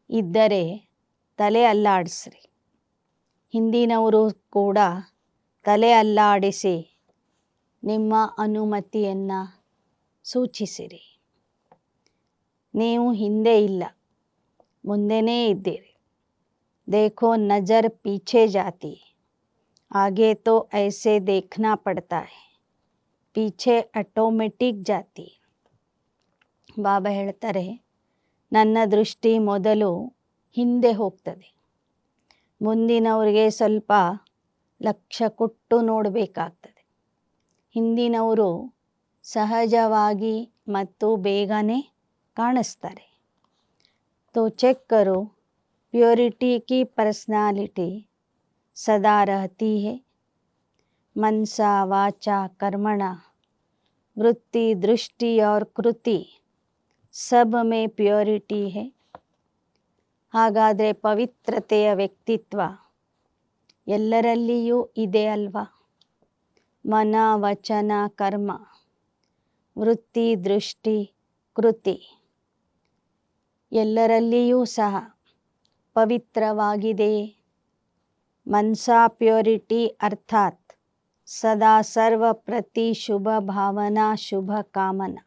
ಇದ್ದರೆ ತಲೆ ಅಲ್ಲಾಡಿಸ್ರಿ. ಹಿಂದಿನವರು ಕೂಡ ತಲೆ ಅಲ್ಲಾಡಿಸಿ ನಿಮ್ಮ ಅನುಮತಿಯನ್ನು ಸೂಚಿಸಿರಿ. ನೀವು ಹಿಂದೆ ಇಲ್ಲ, ಮುಂದೆನೇ ಇದ್ದೀರಿ. देखो नज़र पीछे जाती, आगे तो ऐसे देखना पड़ता है, पीछे ಆಟೋಮೆಟಿಕ್ ಜಾತಿ. ಬಾಬಾ ಹೇಳ್ತಾರೆ, ನನ್ನ ದೃಷ್ಟಿ ಮೊದಲು ಹಿಂದೆ ಹೋಗ್ತದೆ. ಮುಂದಿನವ್ರಿಗೆ ಸ್ವಲ್ಪ ಲಕ್ಷ್ಯ ಕೊಟ್ಟು ನೋಡಬೇಕಾಗ್ತದೆ. ಹಿಂದಿನವರು ಸಹಜವಾಗಿ ಮತ್ತು ಬೇಗನೆ ಕಾಣಿಸ್ತಾರೆ. तो चेक करो, प्योरिटी की पर्सनालिटी सदा रहती है. मनसा वाचा कर्मणा वृत्ति दृष्टि और कृति सब में प्योरिटी है. ಹಾಗಾದರೆ ಪವಿತ್ರತೆಯ ವ್ಯಕ್ತಿತ್ವ ಎಲ್ಲರಲ್ಲಿಯೂ ಇದೆ ಅಲ್ವಾ? ಮನ ವಚನ ಕರ್ಮ ವೃತ್ತಿ ದೃಷ್ಟಿ ಕೃತಿ ಎಲ್ಲರಲ್ಲಿಯೂ ಸಹ ಪವಿತ್ರವಾಗಿದೆಯೇ? ಮನ್ಸಾ ಪ್ಯೂರಿಟಿ ಅರ್ಥಾತ್ ಸದಾ ಸರ್ವ ಪ್ರತಿ ಶುಭ ಭಾವನಾ ಶುಭ ಕಾಮನ.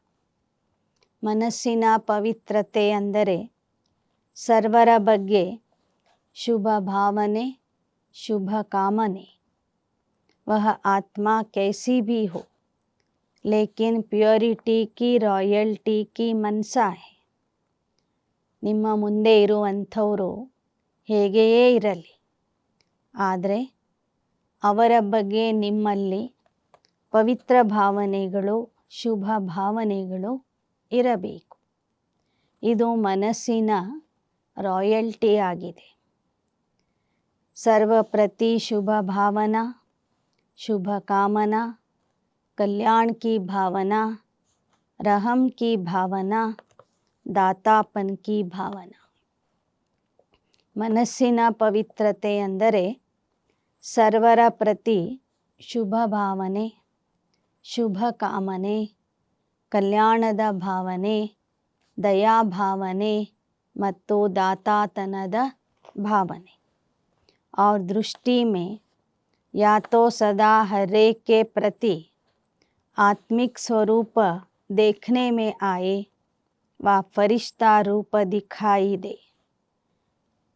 ಮನಸ್ಸಿನ ಪವಿತ್ರತೆ ಅಂದರೆ ಸರ್ವರ ಬಗ್ಗೆ ಶುಭ ಭಾವನೆ ಶುಭ ಕಾಮನೆ. वह आत्मा कैसी भी हो लेकिन प्योरिटी की रॉयल्टी की मनसा है. ನಿಮ್ಮ ಮುಂದೆ ಇರುವಂಥವರು ಹೇಗೆಯೇ ಇರಲಿ, ಆದರೆ ಅವರ ಬಗ್ಗೆ ನಿಮ್ಮಲ್ಲಿ ಪವಿತ್ರ ಭಾವನೆಗಳು ಶುಭ ಭಾವನೆಗಳು ಇರಬೇಕು. ಇದು ಮನಸ್ಸಿನ ರಾಯಲ್ಟಿ ಆಗಿದೆ. ಸರ್ವ ಪ್ರತಿ ಶುಭ ಭಾವನಾ शुभ कामना, कल्याण की भावना, रहम की भावना, दातापन की भावना. ಮನಸ್ಸಿನ ಪವಿತ್ರತೆ ಅಂದರೆ ಸರ್ವರ ಪ್ರತಿ ಶುಭ ಭಾವನೆ, ಶುಭ ಕಾಮನೆ, ಕಲ್ಯಾಣದ ಭಾವನೆ, ದಯಾ ಭಾವನೆ ಮತ್ತು दातातनದ भावने। और दृष्टि में या तो सदा हर एक के प्रति आत्मिक स्वरूप देखने में आए व फरिश्ता रूप दिखाई दे,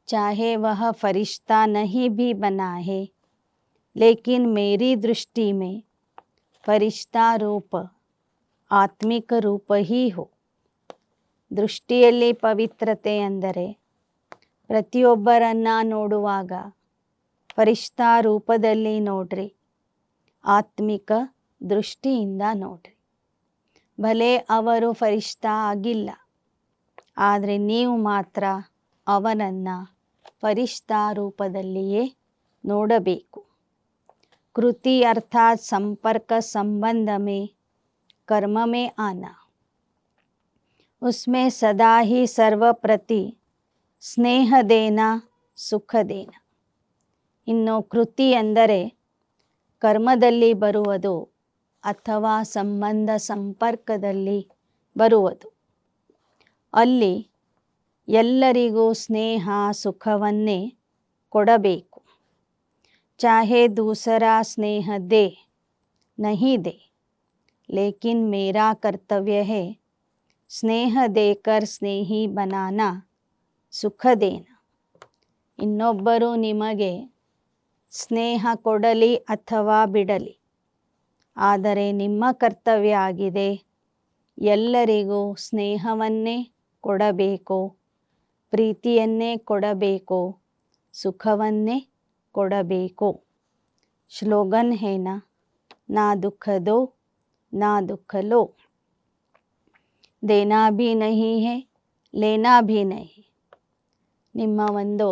चाहे वह फरिश्ता नहीं भी बना है, लेकिन मेरी दृष्टि में फरिश्ता रूप ಆತ್ಮಿಕ ರೂಪ ಹೀ ಹೋ। ದೃಷ್ಟಿಯಲ್ಲಿ ಪವಿತ್ರತೆ ಅಂದರೆ ಪ್ರತಿಯೊಬ್ಬರನ್ನ ನೋಡುವಾಗ ಫರಿಶ್ತಾ ರೂಪದಲ್ಲಿ ನೋಡ್ರಿ, ಆತ್ಮಿಕ ದೃಷ್ಟಿಯಿಂದ ನೋಡ್ರಿ। ಭಲೆ ಅವರು ಫರಿಶ್ತಾ ಆಗಿಲ್ಲ, ಆದರೆ ನೀವು ಮಾತ್ರ ಅವನನ್ನು ಫರಿಶ್ತಾ ರೂಪದಲ್ಲಿಯೇ ನೋಡಬೇಕು। ಕೃತಿ ಅರ್ಥಾತ್ ಸಂಪರ್ಕ ಸಂಬಂಧ में कर्म में आना, उसमें सदा ही सर्व प्रति स्नेह देना, सुख देना। ಇನ್ನು ಕೃತಿ ಎಂದರೆ ಕರ್ಮದಲ್ಲಿ ಬರುವುದು ಅಥವಾ ಸಂಬಂಧ ಸಂಪರ್ಕದಲ್ಲಿ ಬರುವುದು, ಅಲ್ಲಿ ಎಲ್ಲರಿಗೂ ಸ್ನೇಹ ಸುಖವನ್ನೇ ಕೊಡಬೇಕು। ಚಾಹೆ दूसरा स्नेह दे नहीं दे, लेकिन मेरा कर्तव्य है स्नेह देकर स्नेही बनाना, सुख देना। ಇನ್ನೊಬ್ಬರು ನಿಮಗೆ ಸ್ನೇಹ ಕೊಡಲಿ ಅಥವಾ ಬಿಡಲಿ, ಆದರೆ ನಿಮ್ಮ ಕರ್ತವ್ಯ ಆಗಿದೆ ಎಲ್ಲರಿಗೂ ಸ್ನೇಹವನ್ನೇ ಕೊಡಬೇಕು, ಪ್ರೀತಿಯನ್ನೇ ಕೊಡಬೇಕು, ಸುಖವನ್ನೇ ಕೊಡಬೇಕು। ಸ್ಲೋಗನ್ ಹೇನ, ನಾ ದುಃಖ ದೋ ना दुख लो, देना भी नहीं है लेना भी नहीं। ನಿಮ್ಮ ಒಂದು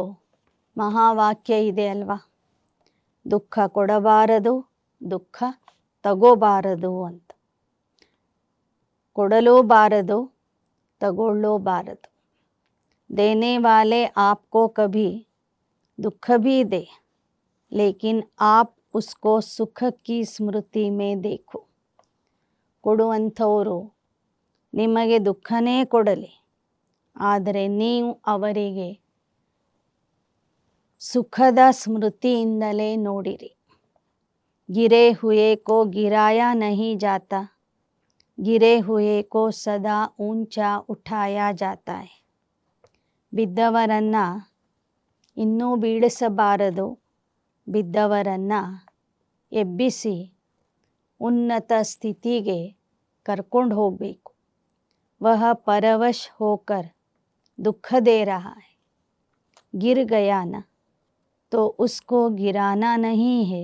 ಮಹಾವಾಕ್ಯ ಇದೆ ಅಲ್ವಾ, ದುಃಖ ಕೊಡಬಾರದು, ದುಃಖ ತಗೋಬಾರದು ಅಂತ। ಕೊಡಲೂಬಾರದು, ತಗೊಳ್ಳೂಬಾರದು। देने वाले आपको कभी दुख भी दे, लेकिन आप उसको सुख की स्मृति में देखो। ಕೊಡುವಂಥವರು ನಿಮಗೆ ದುಃಖನೇ ಕೊಡಲಿ, ಆದರೆ ನೀವು ಅವರಿಗೆ ಸುಖದ ಸ್ಮೃತಿಯಿಂದಲೇ ನೋಡಿರಿ। ಗಿರೆ ಹುಯೆ ಕೋ ಗಿರಾಯಾ ನಹಿ ಜಾತಾ, ಗಿರೆ ಹುಯೆ ಕೋ ಸದಾ ಊಂಚಾ ಉಠಾಯಾ ಜಾತಾ ಹೈ। ಬಿದ್ದವರನ್ನ ಇನ್ನೂ ಬೀಳಿಸಬಾರದು, ಬಿದ್ದವರನ್ನ ಎಬ್ಬಿಸಿ ಉನ್ನತ ಸ್ಥಿತಿಗೆ ಕರ್ಕೊಂಡು ಹೋಗಬೇಕು। वह परवश होकर दुख दे रहा है, गिर गया ना तो उसको गिराना नहीं है,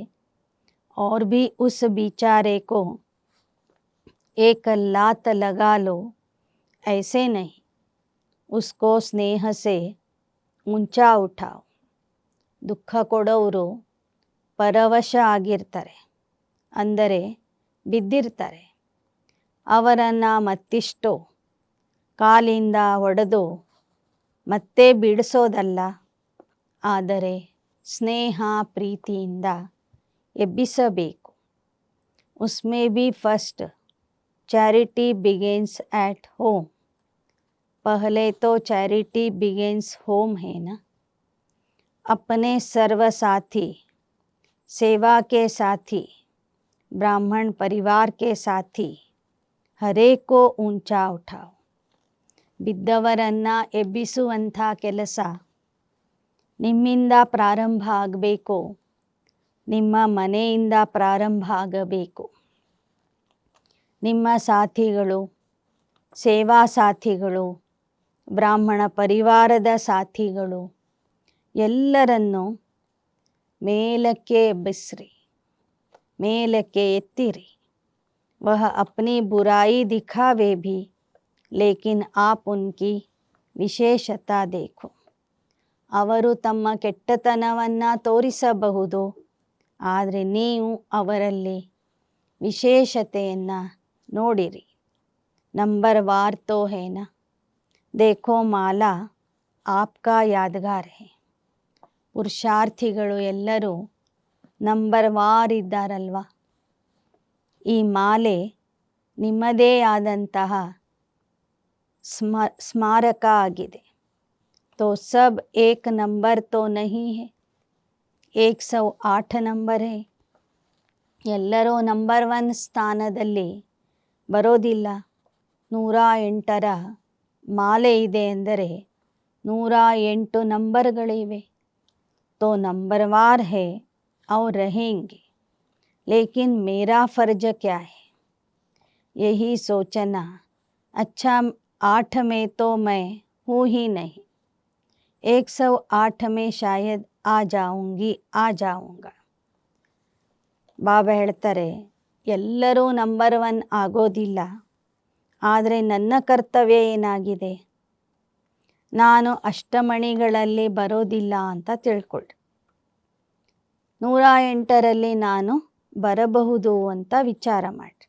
और भी उस बेचारे को एक लात लगा लो, ऐसे नहीं, उसको स्नेह से ऊंचा उठाओ। ದುಃಖ ಕೊಡೋರು ಪರವಶ ಆಗಿರ್ತಾರೆ, ಅಂದರೆ ಬಿದ್ದಿರ್ತಾರೆ, ಅವರನ್ನು ಮತ್ತಿಷ್ಟು ಕಾಲಿಂದ ಹೊಡೆದು ಮತ್ತೆ ಬಿಡಿಸೋದಲ್ಲ, ಆದರೆ ಸ್ನೇಹ ಪ್ರೀತಿಯಿಂದ ಎಬ್ಬಿಸಬೇಕು। ಉಸ್ಮೇ ಬಿ first charity begins at home, पहले तो चैरिटी बिगिंस होम है ना। अपने सर्व साथी, सेवा के साथी, ब्राह्मण परिवार के साथी हरेक को ऊंचा उठाओ। ಬಿದ್ದವರನ್ನ ಎಬ್ಬಿಸುವಂಥ ಕೆಲಸ ನಿಮ್ಮಿಂದ ಪ್ರಾರಂಭ ಆಗಬೇಕು, ನಿಮ್ಮ ಮನೆಯಿಂದ ಪ್ರಾರಂಭ ಆಗಬೇಕು। ನಿಮ್ಮ ಸಾಥಿಗಳು, ಸೇವಾ ಸಾಥಿಗಳು, ಬ್ರಾಹ್ಮಣ ಪರಿವಾರದ ಸಾಥಿಗಳು ಎಲ್ಲರನ್ನೂ ಮೇಲಕ್ಕೆ ಎಬ್ಬಿಸ್ರಿ, ಮೇಲಕ್ಕೆ ಎತ್ತಿರಿ। वह अपनी बुराई दिखावे भी, लेकिन आप उनकी ವಿಶೇಷತಾ देखो। ಅವರು ತಮ್ಮ ಕೆಟ್ಟತನವನ್ನು ತೋರಿಸಬಹುದು, ಆದರೆ ನೀವು ಅವರಲ್ಲಿ ವಿಶೇಷತೆಯನ್ನು ನೋಡಿರಿ। ನಂಬರ್ ವಾರ್ ತೋ है ना, देखो ಮಾಲಾ ಆಪ್ಕಾ ಯಾದಗಾರ್ है। ಪುರುಷಾರ್ಥಿಗಳು ಎಲ್ಲರೂ ನಂಬರ್ ವಾರ್ ಇದ್ದಾರಲ್ವ. ಈ ಮಾಲೆ ನಿಮ್ಮದೇ ಆದಂತಹ ಸ್ಮಾರಕ ಆಗಿದೆ. तो सब एक नंबर तो नहीं है, 108 ನಂಬರ್ है. ಎಲ್ಲರೂ ನಂಬರ್ 1 ಸ್ಥಾನದಲ್ಲಿ ಬರೋದಿಲ್ಲ. 108ರ ಮಾಲೆ ಇದೆ ಎಂದರೆ 108 ನಂಬರ್ಗಳಿವೆ. तो नंबरवार है और रहेंगे, लेकिन मेरा फ़र्ज क्या है, यही सोचना. अच्छा 8 में तो मैं हूँ ही नहीं, 108 में शायद आ जाऊँगा. ಬಾಬಾ ಹೇಳ್ತಾರೆ, ಎಲ್ಲರೂ ನಂಬರ್ 1 ಆಗೋದಿಲ್ಲ. ಆದರೆ ನನ್ನ ಕರ್ತವ್ಯ ಏನಾಗಿದೆ, ನಾನು ಅಷ್ಟಮಣಿಗಳಲ್ಲಿ ಬರೋದಿಲ್ಲ ಅಂತ ತಿಳ್ಕೊಳ್ಳಿ. 108ರಲ್ಲಿ ನಾನು ಬರಬಹುದು ಅಂತ ವಿಚಾರ ಮಾಡಿ.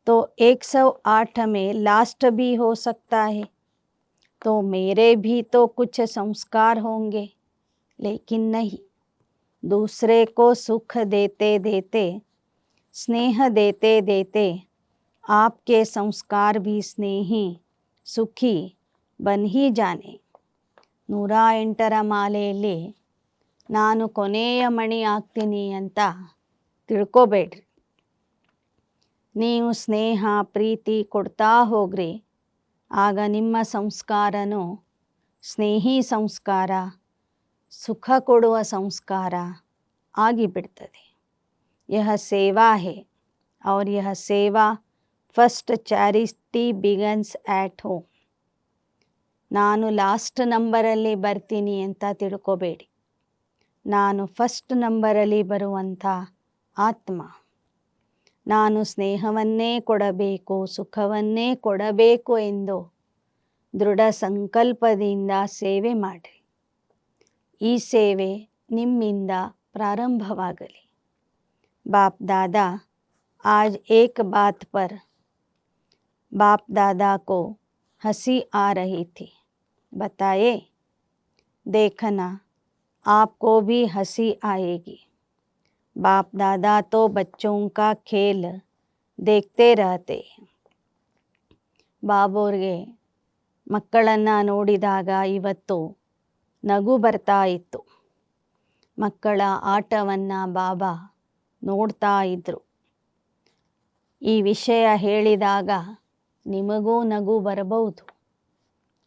तो 108 में लास्ट भी हो सकता है, तो मेरे भी तो कुछ संस्कार होंगे, लेकिन नहीं. दूसरे को सुख देते देते, स्नेह देते देते आपके संस्कार भी स्नेही सुखी बन ही जाने. 108ರ ಮಾಲೆಯಲ್ಲಿ ನಾನು ಕೊನೆಯ ಮಣಿ ಆಗ್ತೀನಿ ಅಂತ ತಿಳ್ಕೊಬೇಡ್ರಿ. ನೀವು ಸ್ನೇಹ ಪ್ರೀತಿ ಕೊಡ್ತಾ ಹೋಗ್ರಿ, ಆಗ ನಿಮ್ಮ ಸಂಸ್ಕಾರನೂ ಸ್ನೇಹಿ ಸಂಸ್ಕಾರ, ಸುಖ ಕೊಡುವ ಸಂಸ್ಕಾರ ಆಗಿಬಿಡ್ತದೆ. ಯಹ ಸೇವಾ ಹೇ और यह सेवा first charity begins at home. ನಾನು ಲಾಸ್ಟ್ ನಂಬರಲ್ಲಿ ಬರ್ತೀನಿ ಅಂತ ತಿಳ್ಕೊಬೇಡಿ. ನಾನು ಫಸ್ಟ್ ನಂಬರಲ್ಲಿ ಬರುವಂಥ ಆತ್ಮ. ನಾನು ಸ್ನೇಹವನ್ನೇ ಕೊಡಬೇಕು, ಸುಖವನ್ನೇ ಕೊಡಬೇಕು ಎಂದು ದೃಢ ಸಂಕಲ್ಪದಿಂದ ಸೇವೆ ಮಾಡಿರಿ. ಈ ಸೇವೆ ನಿಮ್ಮಿಂದ ಪ್ರಾರಂಭವಾಗಲಿ. बाप दादा आज एक बात पर बाप दादा को हंसी आ रही थी. बताए, देखना आपको भी हंसी आएगी. बाप दादा तो बच्चों का खेल देखते रहते हैं. ಬಾಬೋರ್ಗೆ ಮಕ್ಕಳನ್ನು ನೋಡಿದಾಗ ಇವತ್ತು ನಗು ಬರ್ತಾ ಇತ್ತು. ಮಕ್ಕಳ ಆಟವನ್ನು ಬಾಬಾ ನೋಡ್ತಾ ಇದ್ದರು. ಈ ವಿಷಯ ಹೇಳಿದಾಗ ನಿಮಗೂ ನಗು ಬರಬಹುದು.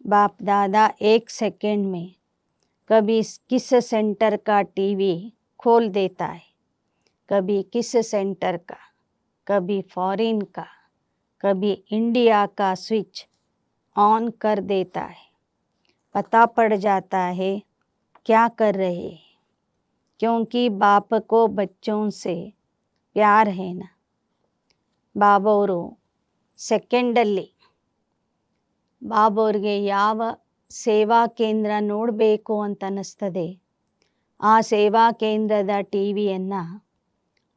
बाप दादा 1 सेकंड में कभी किस सेंटर का टीवी खोल देता है, कभी किस सेंटर का, कभी फॉरेन का, कभी इंडिया का स्विच ऑन कर देता है. पता पड़ जाता है क्या कर रहे हैं, क्योंकि बाप को बच्चों से प्यार है ना. ಬಾಬೋರು ಸೆಕೆಂಡಲ್ಲಿ ಬಾಬೋರ್ಗೆ ಯಾವ ಸೇವಾ ಕೇಂದ್ರ ನೋಡಬೇಕು ಅಂತ ಅನ್ನಿಸ್ತದೆ, ಆ ಸೇವಾ ಕೇಂದ್ರದ ಟಿ ವಿಯನ್ನು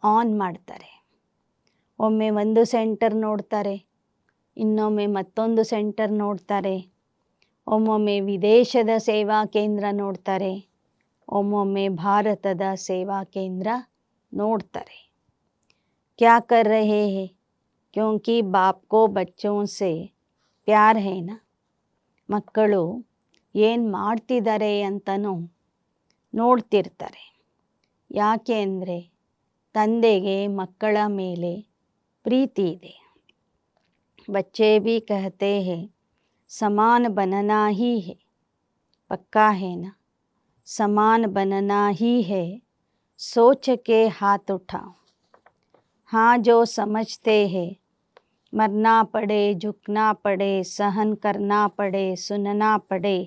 ಆನ್ ಮಾಡ್ತಾರೆ. ಒಮ್ಮೆ ಒಂದು ಸೆಂಟರ್ ನೋಡ್ತಾರೆ, ಇನ್ನೊಮ್ಮೆ ಮತ್ತೊಂದು ಸೆಂಟರ್ ನೋಡ್ತಾರೆ, ಒಮ್ಮೊಮ್ಮೆ ವಿದೇಶದ ಸೇವಾ ಕೇಂದ್ರ ನೋಡ್ತಾರೆ, ಒಮ್ಮೊಮ್ಮೆ ಭಾರತದ ಸೇವಾ ಕೇಂದ್ರ ನೋಡ್ತಾರೆ. क्या कर रहे हैं, क्योंकि बाप को बच्चों से प्यार है ना. ಮಕ್ಕಳು ಏನು ಮಾಡ್ತಿದ್ದಾರೆ ಅಂತನೂ ನೋಡ್ತಿರ್ತಾರೆ. ಯಾಕೆ ಅಂದರೆ ತಂದೆಗೆ ಮಕ್ಕಳ ಮೇಲೆ ಪ್ರೀತಿ ಇದೆ. बच्चे भी कहते हैं समान बनना ही है. पक्का है ना, समान बनना ही है. सोच के हाथ उठाओ. हाँ, जो समझते हैं मरना पड़े, झुकना पड़े, सहन करना पड़े, सुनना पड़े,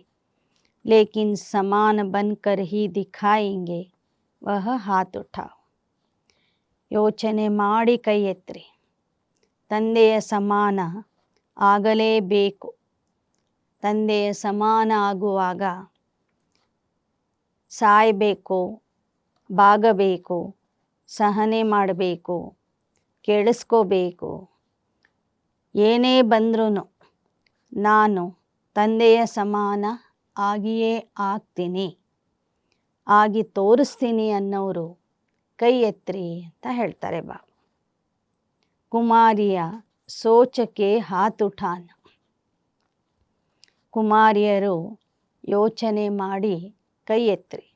लेकिन समान बनकर ही दिखाएंगे, वह हाथ उठाओ. ಯೋಚನೆ ಮಾಡಿ ಕೈ ಎತ್ತಿರಿ. ತಂದೆಯ ಸಮಾನ ಆಗಲೇಬೇಕು. ತಂದೆಯ ಸಮಾನ ಆಗುವಾಗ ಸಾಯಬೇಕು, ಬಾಗಬೇಕು, ಸಹನೆ ಮಾಡಬೇಕು, ಕೇಳಿಸ್ಕೋಬೇಕು. ಏನೇ ಬಂದ್ರೂ ನಾನು ತಂದೆಯ ಸಮಾನ ಆಗಿಯೇ ಆಗ್ತೀನಿ, ಆಗಿ ತೋರಿಸ್ತೀನಿ ಅನ್ನೋರು ಕೈ ಎತ್ರಿ ಅಂತ ಹೇಳ್ತಾರೆ ಬಾಬಾ. ಕುಮಾರಿಯ ಸೋಚಕ್ಕೆ ಹಾತ್ ಉಠಾನ. ಕುಮಾರಿಯರು ಯೋಚನೆ ಮಾಡಿ ಕೈ ಎತ್ರಿ.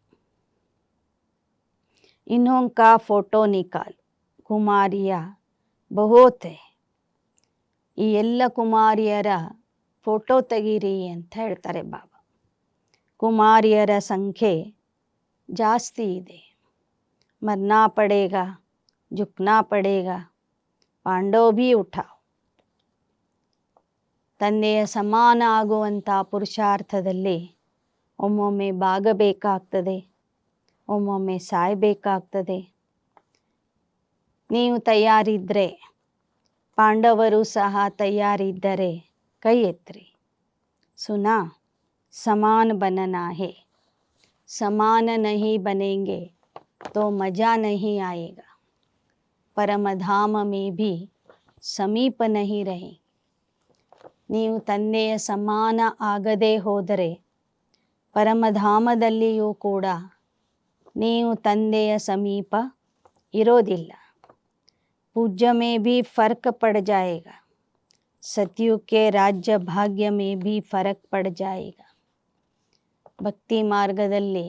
इन्हों का फोटो निकाल. ಕುಮಾರಿಯ ಬಹುತ್ ಹೈ. ಈ ಎಲ್ಲ ಕುಮಾರಿಯರ ಫೋಟೋ ತೆಗೀರಿ ಅಂತ ಹೇಳ್ತಾರೆ ಬಾಬಾ. ಕುಮಾರಿಯರ ಸಂಖ್ಯೆ ಜಾಸ್ತಿ ಇದೆ. ಮರ್ನಾ ಪಡೇಗಾ, ಜುಕ್ನಾ ಪಡೇಗಾ, ಪಾಂಡವ್ ಭೀ ಉಠಾವ್. ತಂದೆಯ ಸಮಾನ ಆಗುವಂಥ ಪುರುಷಾರ್ಥದಲ್ಲಿ ಒಮ್ಮೊಮ್ಮೆ ಬಾಗಬೇಕಾಗ್ತದೆ, ಒಮ್ಮೊಮ್ಮೆ ಸಾಯಬೇಕಾಗ್ತದೆ. ನೀವು ತಯಾರಿದ್ದರೆ, ಪಾಂಡವರು ಸಹ ತಯಾರಿದ್ದರೆ ಕೈ ಎತ್ರಿ. ಸುನಾ, ಸಮಾನ ಬನನಾ ಹೇ. ಸಮಾನ नहीं बनेंगे तो मज़ा नहीं आएगा. ಪರಮಧಾಮ में भी ಸಮೀಪ नहीं रहेंगे. ನೀವು ತಂದೆಯ ಸಮಾನ ಆಗದೇ ಹೋದರೆ ಪರಮಧಾಮದಲ್ಲಿಯೂ ಕೂಡ ನೀವು ತಂದೆಯ ಸಮೀಪ ಇರೋದಿಲ್ಲ. पूज्य में भी फ़र्क पड़ जाएगा. सतयुग के राज्य भाग्य में भी फ़र्क पड़ जाएगा. ಭಕ್ತಿ ಮಾರ್ಗದಲ್ಲಿ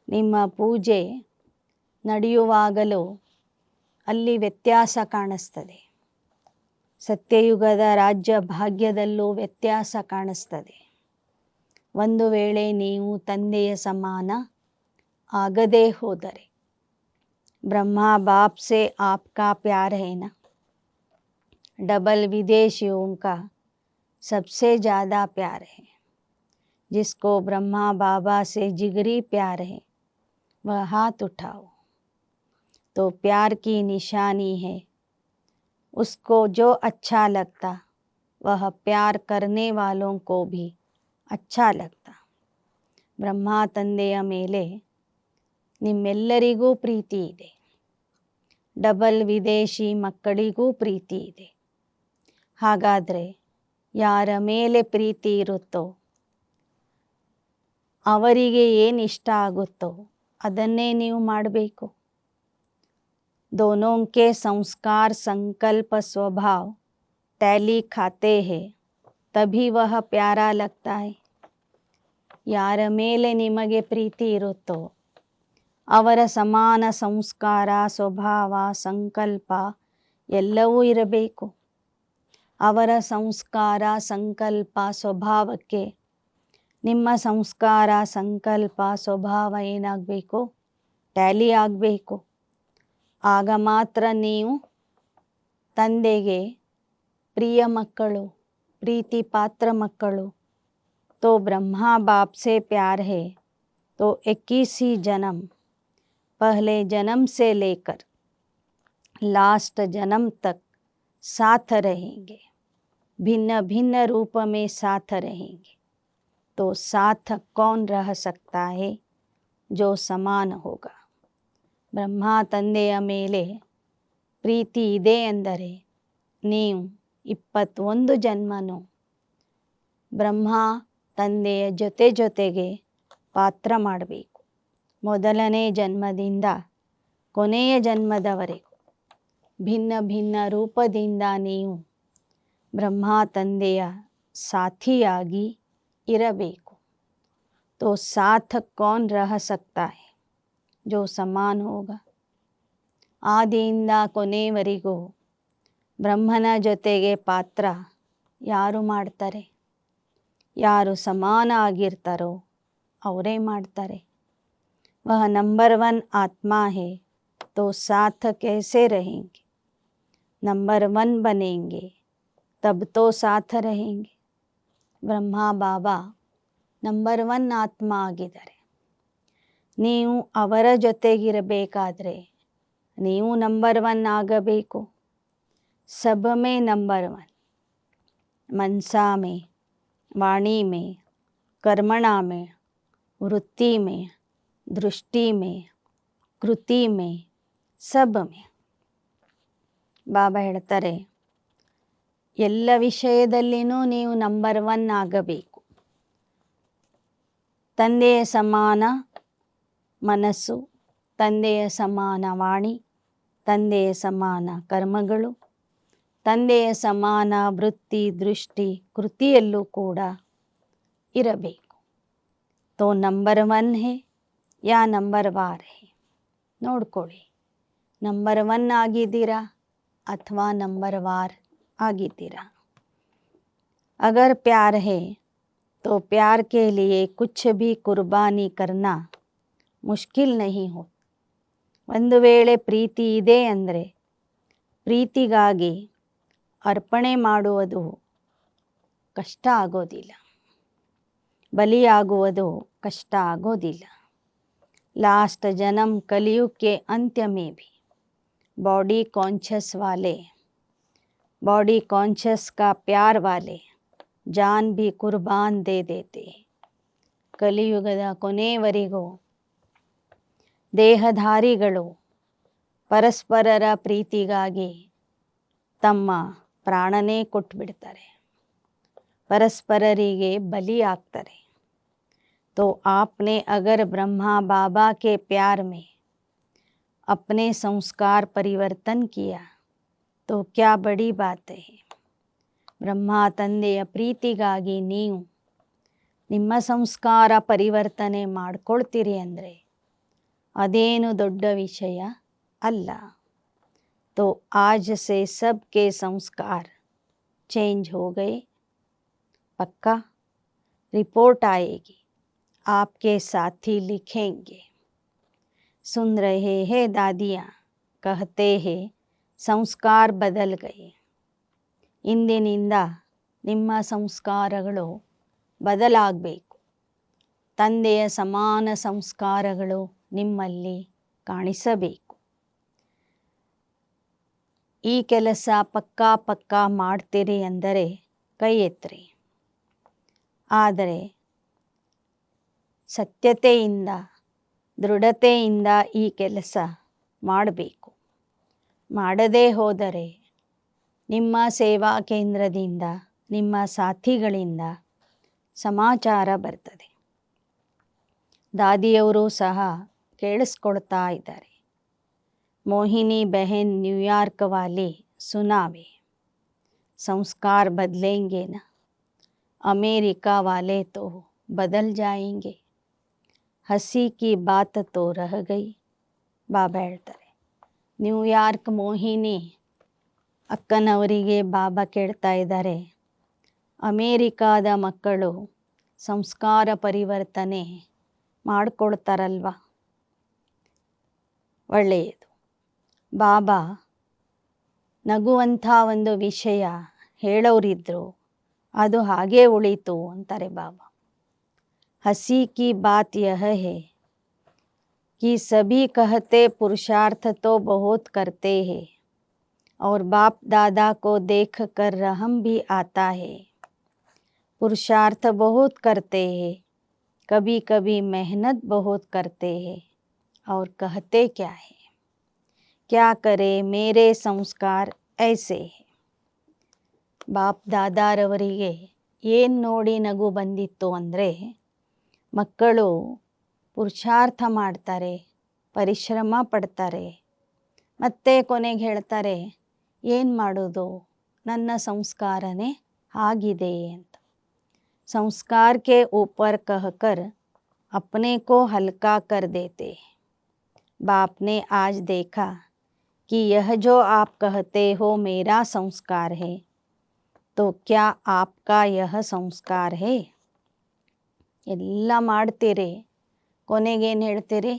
ನಿಮ್ಮ ಪೂಜೆ ನಡೆಯುವಾಗಲೂ ಅಲ್ಲಿ ವ್ಯತ್ಯಾಸ ಕಾಣಿಸ್ತದೆ. ಸತ್ಯಯುಗದ ರಾಜ್ಯ ಭಾಗ್ಯದಲ್ಲೂ ವ್ಯತ್ಯಾಸ ಕಾಣಿಸ್ತದೆ. ಒಂದು ವೇಳೆ ನೀವು ತಂದೆಯ ಸಮಾನ ಆಗದೇ ಹೋದರೆ, ब्रह्मा बाप से आपका प्यार है ना. डबल विदेशियों का सबसे ज़्यादा प्यार है. जिसको ब्रह्मा बाबा से जिगरी प्यार है वह हाथ उठाओ. तो प्यार की निशानी है. उसको जो अच्छा लगता वह प्यार करने वालों को भी अच्छा लगता. ಬ್ರಹ್ಮ ತಂದೆಯ ಮೇಲೆ ನಿಮ್ಮೆಲ್ಲರಿಗೂ ಪ್ರೀತಿ ಇದೆ. ಡಬಲ್ ವಿದೇಶಿ ಮಕ್ಕಳಿಗೂ ಪ್ರೀತಿ ಇದೆ. ಹಾಗಾದರೆ ಯಾರ ಮೇಲೆ ಪ್ರೀತಿ ಇರುತ್ತೋ, ಅವರಿಗೆ ಏನು ಇಷ್ಟ ಆಗುತ್ತೋ ಅದನ್ನೇ ನೀವು ಮಾಡಬೇಕು. दोनों के संस्कार संकल्प स्वभाव टैली खाते हैं तभी वह प्यारा लगता है. ಯಾರ ಮೇಲೆ ನಿಮಗೆ ಪ್ರೀತಿ ಇರುತ್ತೋ ಅವರ ಸಮಾನ ಸಂಸ್ಕಾರ, ಸ್ವಭಾವ, ಸಂಕಲ್ಪ ಎಲ್ಲವೂ ಇರಬೇಕು. ಅವರ ಸಂಸ್ಕಾರ, ಸಂಕಲ್ಪ, ಸ್ವಭಾವಕ್ಕೆ ನಿಮ್ಮ ಸಂಸ್ಕಾರ, ಸಂಕಲ್ಪ, ಸ್ವಭಾವ ಏನಾಗಬೇಕು? ಟ್ಯಾಲಿ ಆಗಬೇಕು. ಆಗ ಮಾತ್ರ ನೀವು ತಂದೆಗೆ ಪ್ರಿಯ ಮಕ್ಕಳು, ಪ್ರೀತಿ ಪಾತ್ರ ಮಕ್ಕಳು. तो ब्रह्मा बाप से प्यार है तो 21 ही जन्म, पहले जन्म से लेकर लास्ट जन्म तक साथ रहेंगे. भिन्न भिन्न रूप में साथ रहेंगे. तो साथ कौन रह सकता है जो समान होगा. ಬ್ರಹ್ಮ ತಂದೆಯ ಮೇಲೆ ಪ್ರೀತಿ ಇದೆ ಎಂದರೆ ನೀವು 21 ಜನ್ಮನೂ ಬ್ರಹ್ಮ ತಂದೆಯ ಜೊತೆಗೆ ಪಾತ್ರ ಮಾಡಬೇಕು. ಮೊದಲನೇ ಜನ್ಮದಿಂದ ಕೊನೆಯ ಜನ್ಮದವರೆಗೂ ಭಿನ್ನ ಭಿನ್ನ ರೂಪದಿಂದ ನೀವು ಬ್ರಹ್ಮ ತಂದೆಯ ಸಾಥಿಯಾಗಿ ಇರಬೇಕು. तो साथ कौन रह सकता है जो समान होगा. ಆದಿಯಿಂದ ಕೊನೆಯವರೆಗೂ ಬ್ರಹ್ಮನ ಜೊತೆಗೆ ಪಾತ್ರ ಯಾರು ಮಾಡ್ತಾರೆ? ಯಾರು ಸಮಾನ ಆಗಿರ್ತಾರೋ ಅವರೇ ಮಾಡ್ತಾರೆ. वह नंबर 1 आत्मा है तो साथ कैसे रहेंगे. नंबर 1 बनेंगे तब तो साथ रहेंगे. ಬ್ರಹ್ಮ ಬಾಬಾ ನಂಬರ್ 1 ಆತ್ಮ ಆಗಿದ್ದಾರೆ. ನೀವು ಅವರ ಜೊತೆಗಿರಬೇಕಾದ್ರೆ ನೀವು ನಂಬರ್ 1 ಆಗಬೇಕು. सब में नंबर 1. मनसा में, वाणी में, कर्मणा में, वृत्ति में, दृष्टि में, कृति में, सब में. ಬಾಬಾ ಹೇಳ್ತಾರೆ, ಎಲ್ಲ ವಿಷಯದಲ್ಲಿನೂ ನೀವು ನಂಬರ್ 1 ಆಗಬೇಕು. ತಂದೆಯ ಸಮಾನ ಮನಸ್ಸು, ತಂದೆಯ ಸಮಾನ ವಾಣಿ, ತಂದೆಯ ಸಮಾನ ಕರ್ಮಗಳು, ತಂದೆಯ ಸಮಾನ ವೃತ್ತಿ ದೃಷ್ಟಿ ಕೃತಿಯಲ್ಲೂ ಕೂಡ ಇರಬೇಕು. ತೋ ನಂಬರ್ 1 ಹೇ ಯಾ ನಂಬರ್ ವಾರ್ ಹೇ, ನೋಡ್ಕೊಳ್ಳಿ. ನಂಬರ್ 1 ಆಗಿದ್ದೀರಾ ಅಥವಾ ನಂಬರ್ ವಾರ್ ಆಗಿದ್ದೀರಾ. अगर प्यार है तो प्यार के लिए कुछ भी कुर्बानी करना ಮುಷ್ಕಿಲ್ ನಹಿ ಹೋ. ಒಂದು ವೇಳೆ ಪ್ರೀತಿ ಇದೆ ಅಂದರೆ ಪ್ರೀತಿಗಾಗಿ ಅರ್ಪಣೆ ಮಾಡುವುದು ಕಷ್ಟ ಆಗೋದಿಲ್ಲ, ಬಲಿಯಾಗುವುದು ಕಷ್ಟ ಆಗೋದಿಲ್ಲ. लास्ट जन्म कलयुग के अंत्य में भी बॉडी कॉन्शियस वाले, बॉडी कॉन्शियस का प्यार वाले ಜಾನ್ ಭಿ ಕುರ್ಬಾನ್ ದೇ ದೇತೆ. ಕಲಿಯುಗದ ಕೊನೆಯವರೆಗೂ ದೇಹಧಾರಿಗಳು ಪರಸ್ಪರರ ಪ್ರೀತಿಗಾಗಿ ತಮ್ಮ ಪ್ರಾಣನೇ ಕೊಟ್ಬಿಡ್ತಾರೆ, ಪರಸ್ಪರರಿಗೆ ಬಲಿ ಆಗ್ತಾರೆ. तो आपने अगर ब्रह्मा बाबा के प्यार में अपने संस्कार परिवर्तन किया तो क्या बड़ी बात है. ಬ್ರಹ್ಮ ತಂದೆಯ ಪ್ರೀತಿಗಾಗಿ ನೀವು ನಿಮ್ಮ ಸಂಸ್ಕಾರ ಪರಿವರ್ತನೆ ಮಾಡ್ಕೊಳ್ತೀರಿ ಅಂದರೆ ಅದೇನು ದೊಡ್ಡ ವಿಷಯ ಅಲ್ಲ. तो आज से सबके संस्कार चेंज हो गए, पक्का. रिपोर्ट आएगी, आपके साथी लिखेंगे. सुन रहे हैं दादियाँ कहते हैं संस्कार बदल गए. ಇಂದಿನಿಂದ ನಿಮ್ಮ ಸಂಸ್ಕಾರಗಳು ಬದಲಾಗಬೇಕು. ತಂದೆಯ ಸಮಾನ ಸಂಸ್ಕಾರಗಳು ನಿಮ್ಮಲ್ಲಿ ಕಾಣಿಸಬೇಕು. ಈ ಕೆಲಸ ಪಕ್ಕಾ ಮಾಡ್ತೀರಿ ಅಂದರೆ ಕೈ ಎತ್ತಿರಿ. ಆದರೆ ಸತ್ಯತೆಯಿಂದ ದೃಢತೆಯಿಂದ ಈ ಕೆಲಸ ಮಾಡಬೇಕು. ಮಾಡದೇ ಹೋದರೆ ನಿಮ್ಮ ಸೇವಾ ಕೇಂದ್ರದಿಂದ ನಿಮ್ಮ ಸಾಥಿಗಳಿಂದ ಸಮಾಚಾರ ಬರ್ತದೆ. ದಾದಿಯವರು ಸಹ ಕೇಳಿಸ್ಕೊಳ್ತಾ ಇದ್ದಾರೆ. ಮೋಹಿನಿ ಬಹನ್ ನ್ಯೂಯಾರ್ಕ್ ವಾಲಿ ಸುನಾವೆ, ಸಂಸ್ಕಾರ ಬದಲೇಂಗೆ ನ, ಅಮೇರಿಕಾ ವಾಲೆ ತೋ ಬದಲ್ ಜಾಯೆಂಗೆ, ಹಸಿ ಕಿ ಬಾತ್ ತೋ ರಹ ಗೈ. ಬಾಬಾ ಹೇಳ್ತಾರೆ, ನ್ಯೂಯಾರ್ಕ್ ಮೋಹಿನಿ ಅಕ್ಕನವರಿಗೆ ಬಾಬಾ ಕೇಳ್ತಾ ಇದ್ದಾರೆ, ಅಮೇರಿಕಾದ ಮಕ್ಕಳು ಸಂಸ್ಕಾರ ಪರಿವರ್ತನೆ ಮಾಡಿಕೊಳ್ತಾರಲ್ವ, ಒಳ್ಳೆಯದು. ಬಾಬಾ ನಗುವಂಥ ಒಂದು ವಿಷಯ ಹೇಳೋರಿದ್ರು, ಅದು ಹಾಗೇ ಉಳಿತು ಅಂತಾರೆ ಬಾಬಾ. ಹಸಿ ಕಿ ಬಾತ್ ಯಹ ಹೈ कि सभी कहते पुरुषार्थ तो बहुत करते हैं और बाप दादा को देख कर रहम भी आता है. पुरुषार्थ बहुत करते हैं, कभी कभी मेहनत बहुत करते हैं और कहते क्या है, क्या करे मेरे संस्कार ऐसे है. ಬಾಪ್ ದಾದಾರವರಿಗೆ ಏನು ನೋಡಿ ನಗು ಬಂದಿತ್ತು ಅಂದರೆ, ಮಕ್ಕಳು ಪುರುಷಾರ್ಥ ಮಾಡ್ತಾರೆ, ಪರಿಶ್ರಮ ಪಡ್ತಾರೆ, ಮತ್ತೆ ಕೊನೆಗೆ ಹೇಳ್ತಾರೆ ಏನು ಮಾಡೋದು, ನನ್ನ ಸಂಸ್ಕಾರನೇ ಆಗಿದೆ ಅಂತ. ಸಂಸ್ಕಾರ ಕೆ ऊपर कहकर अपने को हल्का कर देते. बाप ने आज देखा कि यह जो आप कहते हो मेरा संस्कार है, तो क्या आपका यह संस्कार है. ಎಲ್ಲ ಮಾಡ್ತೀರಿ, ಕೊನೆಗೇನು ಹೇಳ್ತೀರಿ,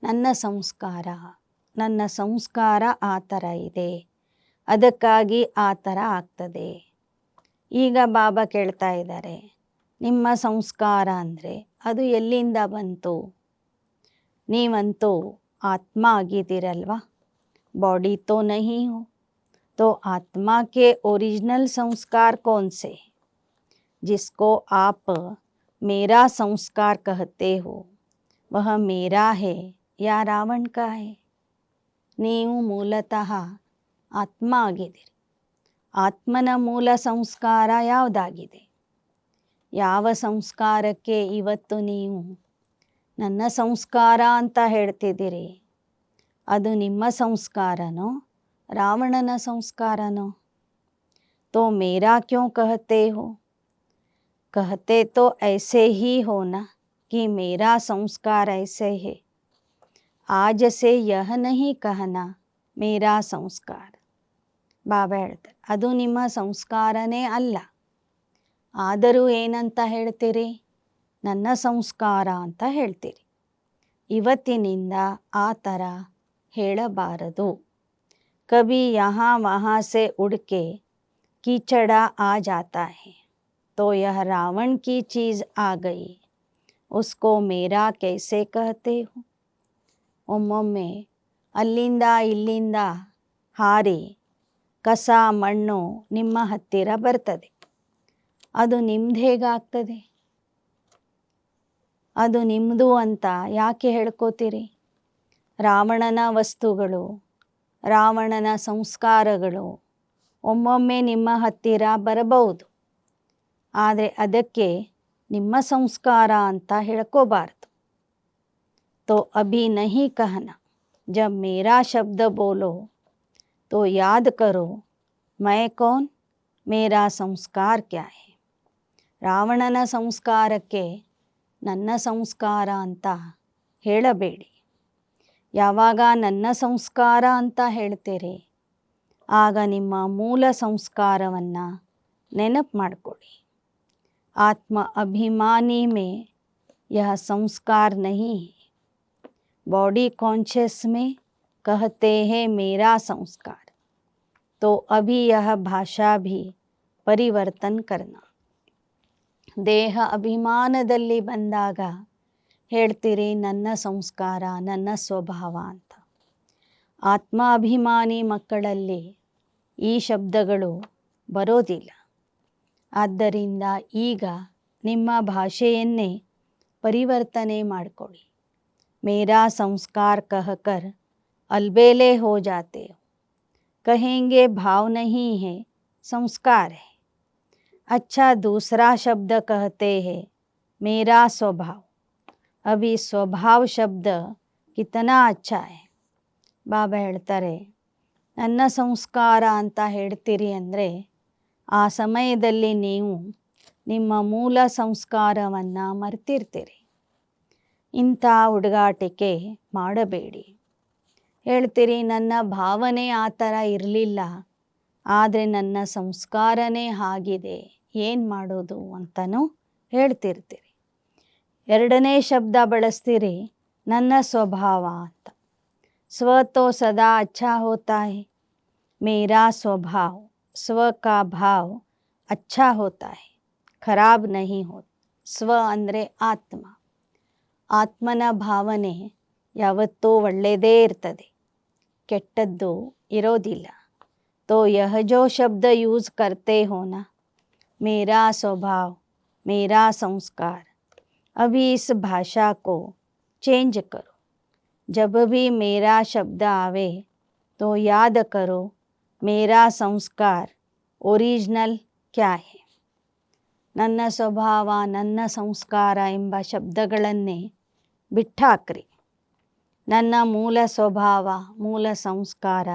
ನನ್ನ ಸಂಸ್ಕಾರ ಆ ಥರ ಇದೆ, ಅದಕ್ಕಾಗಿ ಆ ಥರ ಆಗ್ತದೆ. ಈಗ ಬಾಬಾ ಕೇಳ್ತಾ ಇದ್ದಾರೆ, ನಿಮ್ಮ ಸಂಸ್ಕಾರ ಅಂದರೆ ಅದು ಎಲ್ಲಿಂದ ಬಂತು. ನೀವಂತೂ ಆತ್ಮ ಆಗಿದ್ದೀರಲ್ವ, बॉडी तो नहीं हो, तो आत्मा के ओरिजिनल संस्कार कौन से, जिसको आप मेरा संस्कार कहते हो, वह मेरा है या रावण का है. ನೀವು ಮೂಲತಃ ಆತ್ಮ ಆಗಿದ್ದೀರಿ. ಆತ್ಮನ ಮೂಲ ಸಂಸ್ಕಾರ ಯಾವುದಾಗಿದೆ. ಯಾವ ಸಂಸ್ಕಾರಕ್ಕೆ ಇವತ್ತು ನೀವು ನನ್ನ ಸಂಸ್ಕಾರ ಅಂತ ಹೇಳ್ತಿದ್ದೀರಿ, ಅದು ನಿಮ್ಮ ಸಂಸ್ಕಾರನೋ ರಾವಣನ ಸಂಸ್ಕಾರನೋ? तो मेरा क्यों कहते हो? कहते तो ऐसे ही हो ना कि मेरा संस्कार ऐसे है। आज से यह नहीं कहना मेरा संस्कार। ಬಾಬಾ ಹೇಳ್ತಾರೆ, ಅದು ನಿಮ್ಮ ಸಂಸ್ಕಾರನೇ ಅಲ್ಲ. ಆದರೂ ಏನಂತ ಹೇಳ್ತೀರಿ? ನನ್ನ ಸಂಸ್ಕಾರ ಅಂತ ಹೇಳ್ತೀರಿ. ಇವತ್ತಿನಿಂದ ಆ ಥರ ಹೇಳಬಾರದು. ಕಭಿ ಯಹಾ ವಹಾ ಸೆ ಉಡ್ಕೆ कीचड़ा आ जाता है तो यह रावण की चीज़ आ गई, उसको मेरा कैसे कहते हो? ಒಮ್ಮೊಮ್ಮೆ ಅಲ್ಲಿಂದ ಇಲ್ಲಿಂದ ಹಾರಿ ಕಸ ಮಣ್ಣು ನಿಮ್ಮ ಹತ್ತಿರ ಬರ್ತದೆ. ಅದು ನಿಮ್ದು ಹೇಗಾಗ್ತದೆ? ಅದು ನಿಮ್ಮದು ಅಂತ ಯಾಕೆ ಹೇಳ್ಕೋತೀರಿ? ರಾವಣನ ವಸ್ತುಗಳು, ರಾವಣನ ಸಂಸ್ಕಾರಗಳು ಒಮ್ಮೊಮ್ಮೆ ನಿಮ್ಮ ಹತ್ತಿರ ಬರಬಹುದು. ಆದರೆ ಅದಕ್ಕೆ ನಿಮ್ಮ ಸಂಸ್ಕಾರ ಅಂತ ಹೇಳ್ಕೋಬಾರ್ದು. तो अभी नहीं कहना, जब मेरा शब्द बोलो तो याद करो मैं कौन, मेरा संस्कार क्या है. ರಾವಣನ ಸಂಸ್ಕಾರಕ್ಕೆ ನನ್ನ ಸಂಸ್ಕಾರ ಅಂತ ಹೇಳಬೇಡಿ. ಯಾವಾಗ ನನ್ನ ಸಂಸ್ಕಾರ ಅಂತ ಹೇಳ್ತೀರಿ ಆಗ ನಿಮ್ಮ ಮೂಲ ಸಂಸ್ಕಾರವನ್ನು ನೆನಪು ಮಾಡಿಕೊಳ್ಳಿ. ಆತ್ಮ ಅಭಿಮಾನಿ ಮೇ ಯಹ ಸಂಸ್ಕಾರ नहीं है, बॉडी कॉन्शियस में कहते हैं मेरा संस्कार. तो अभी यह भाषा भी ಪರಿವರ್ತನ करना. ದೇಹ ಅಭಿಮಾನದಲ್ಲಿ ಬಂದಾಗ ಹೇಳ್ತೀರಿ ನನ್ನ ಸಂಸ್ಕಾರ ನನ್ನ ಸ್ವಭಾವ ಅಂತ. ಆತ್ಮಾಭಿಮಾನಿ ಮಕ್ಕಳಲ್ಲಿ ಈ ಶಬ್ದಗಳು ಬರೋದಿಲ್ಲ. ಆದ್ದರಿಂದ ಈಗ ನಿಮ್ಮ ಭಾಷೆಯನ್ನೇ ಪರಿವರ್ತನೆ ಮಾಡಿಕೊಳ್ಳಿ. ಮೇರಾ ಸಂಸ್ಕಾರ कहकर अलबेले हो जाते हो, कहेंगे भाव नहीं है संस्कार है. अच्छा दूसरा शब्द कहते हैं मेरा स्वभाव. अभी स्वभाव शब्द कितना अच्छा है. ಬಾಬಾ ಹೇಳ್ತಾರೆ, ನನ್ನ ಸಂಸ್ಕಾರ ಅಂತ ಹೇಳ್ತೀರಿ ಅಂದರೆ ಆ ಸಮಯದಲ್ಲಿ ನೀವು ನಿಮ್ಮ ಮೂಲ ಸಂಸ್ಕಾರವನ್ನು ಮರ್ತಿರ್ತೀರಿ. ಇಂಥ ಹುಡುಗಾಟಿಕೆ ಮಾಡಬೇಡಿ. ಹೇಳ್ತೀರಿ ನನ್ನ ಭಾವನೆ ಆ ಥರ ಇರಲಿಲ್ಲ, ಆದರೆ ನನ್ನ ಸಂಸ್ಕಾರನೇ ಆಗಿದೆ, ಏನು ಮಾಡೋದು ಅಂತಲೂ ಹೇಳ್ತಿರ್ತೀರಿ. ಎರಡನೇ ಶಬ್ದ ಬಳಸ್ತೀರಿ ನನ್ನ ಸ್ವಭಾವ ಅಂತ. स्व तो सदा अच्छा होता है, मेरा स्वभाव स्व का भाव अच्छा होता है, खराब नहीं होता. ಸ್ವ ಅಂದರೆ ಆತ್ಮ. ಆತ್ಮನ ಭಾವನೆ ಯಾವತ್ತೂ ಒಳ್ಳೆಯದೇ ಇರ್ತದೆ, ಕೆಟ್ಟದ್ದು ಇರೋದಿಲ್ಲ. तो यह जो शब्द यूज़ करते हो ना, मेरा स्वभाव मेरा संस्कार, अभी इस भाषा को चेंज करो. जब भी मेरा शब्द आवे तो याद करो मेरा संस्कार ओरिजिनल क्या है. ನನ್ನ ಸ್ವಭಾವ ನನ್ನ ಸಂಸ್ಕಾರ ಎಂಬ ಶಬ್ದಗಳನ್ನೇ ಬಿಟ್ಟಾಕ್ರಿ. ನನ್ನ ಮೂಲ ಸ್ವಭಾವ ಮೂಲ ಸಂಸ್ಕಾರ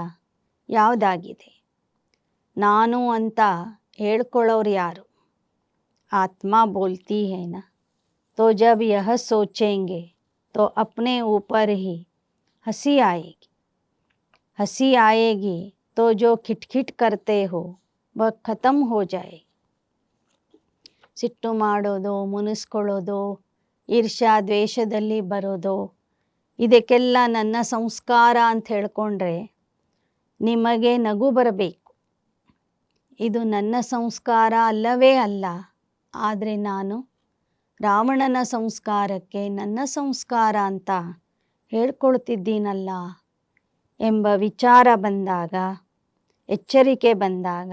ಯಾವುದಾಗಿದೆ? ನಾನು ಅಂತ ಹೇಳ್ಕೊಳ್ಳೋರು ಯಾರು? ಆತ್ಮ बोलती है ना, तो जब यह सोचेंगे तो अपने ऊपर ही हंसी आएगी. हंसी आएगी तो जो खिटखिट करते हो वह ख़त्म हो जाए. ಸಿಟ್ಟು ಮಾಡೋದು, ಮುನಿಸ್ಕೊಳ್ಳೋದು, ಈರ್ಷ್ಯಾ ದ್ವೇಷದಲ್ಲಿ ಬರೋದು, ಇದಕ್ಕೆಲ್ಲ ನನ್ನ ಸಂಸ್ಕಾರ ಅಂತ ಹೇಳ್ಕೊಂಡ್ರೆ ನಿಮಗೆ ನಗು ಬರಬೇಕು. ಇದು ನನ್ನ ಸಂಸ್ಕಾರ ಅಲ್ಲವೇ ಅಲ್ಲ. ಆದರೆ ನಾನು ರಾವಣನ ಸಂಸ್ಕಾರಕ್ಕೆ ನನ್ನ ಸಂಸ್ಕಾರ ಅಂತ ಹೇಳ್ಕೊಳ್ತಿದ್ದೀನಲ್ಲ ಎಂಬ ವಿಚಾರ ಬಂದಾಗ, ಎಚ್ಚರಿಕೆ ಬಂದಾಗ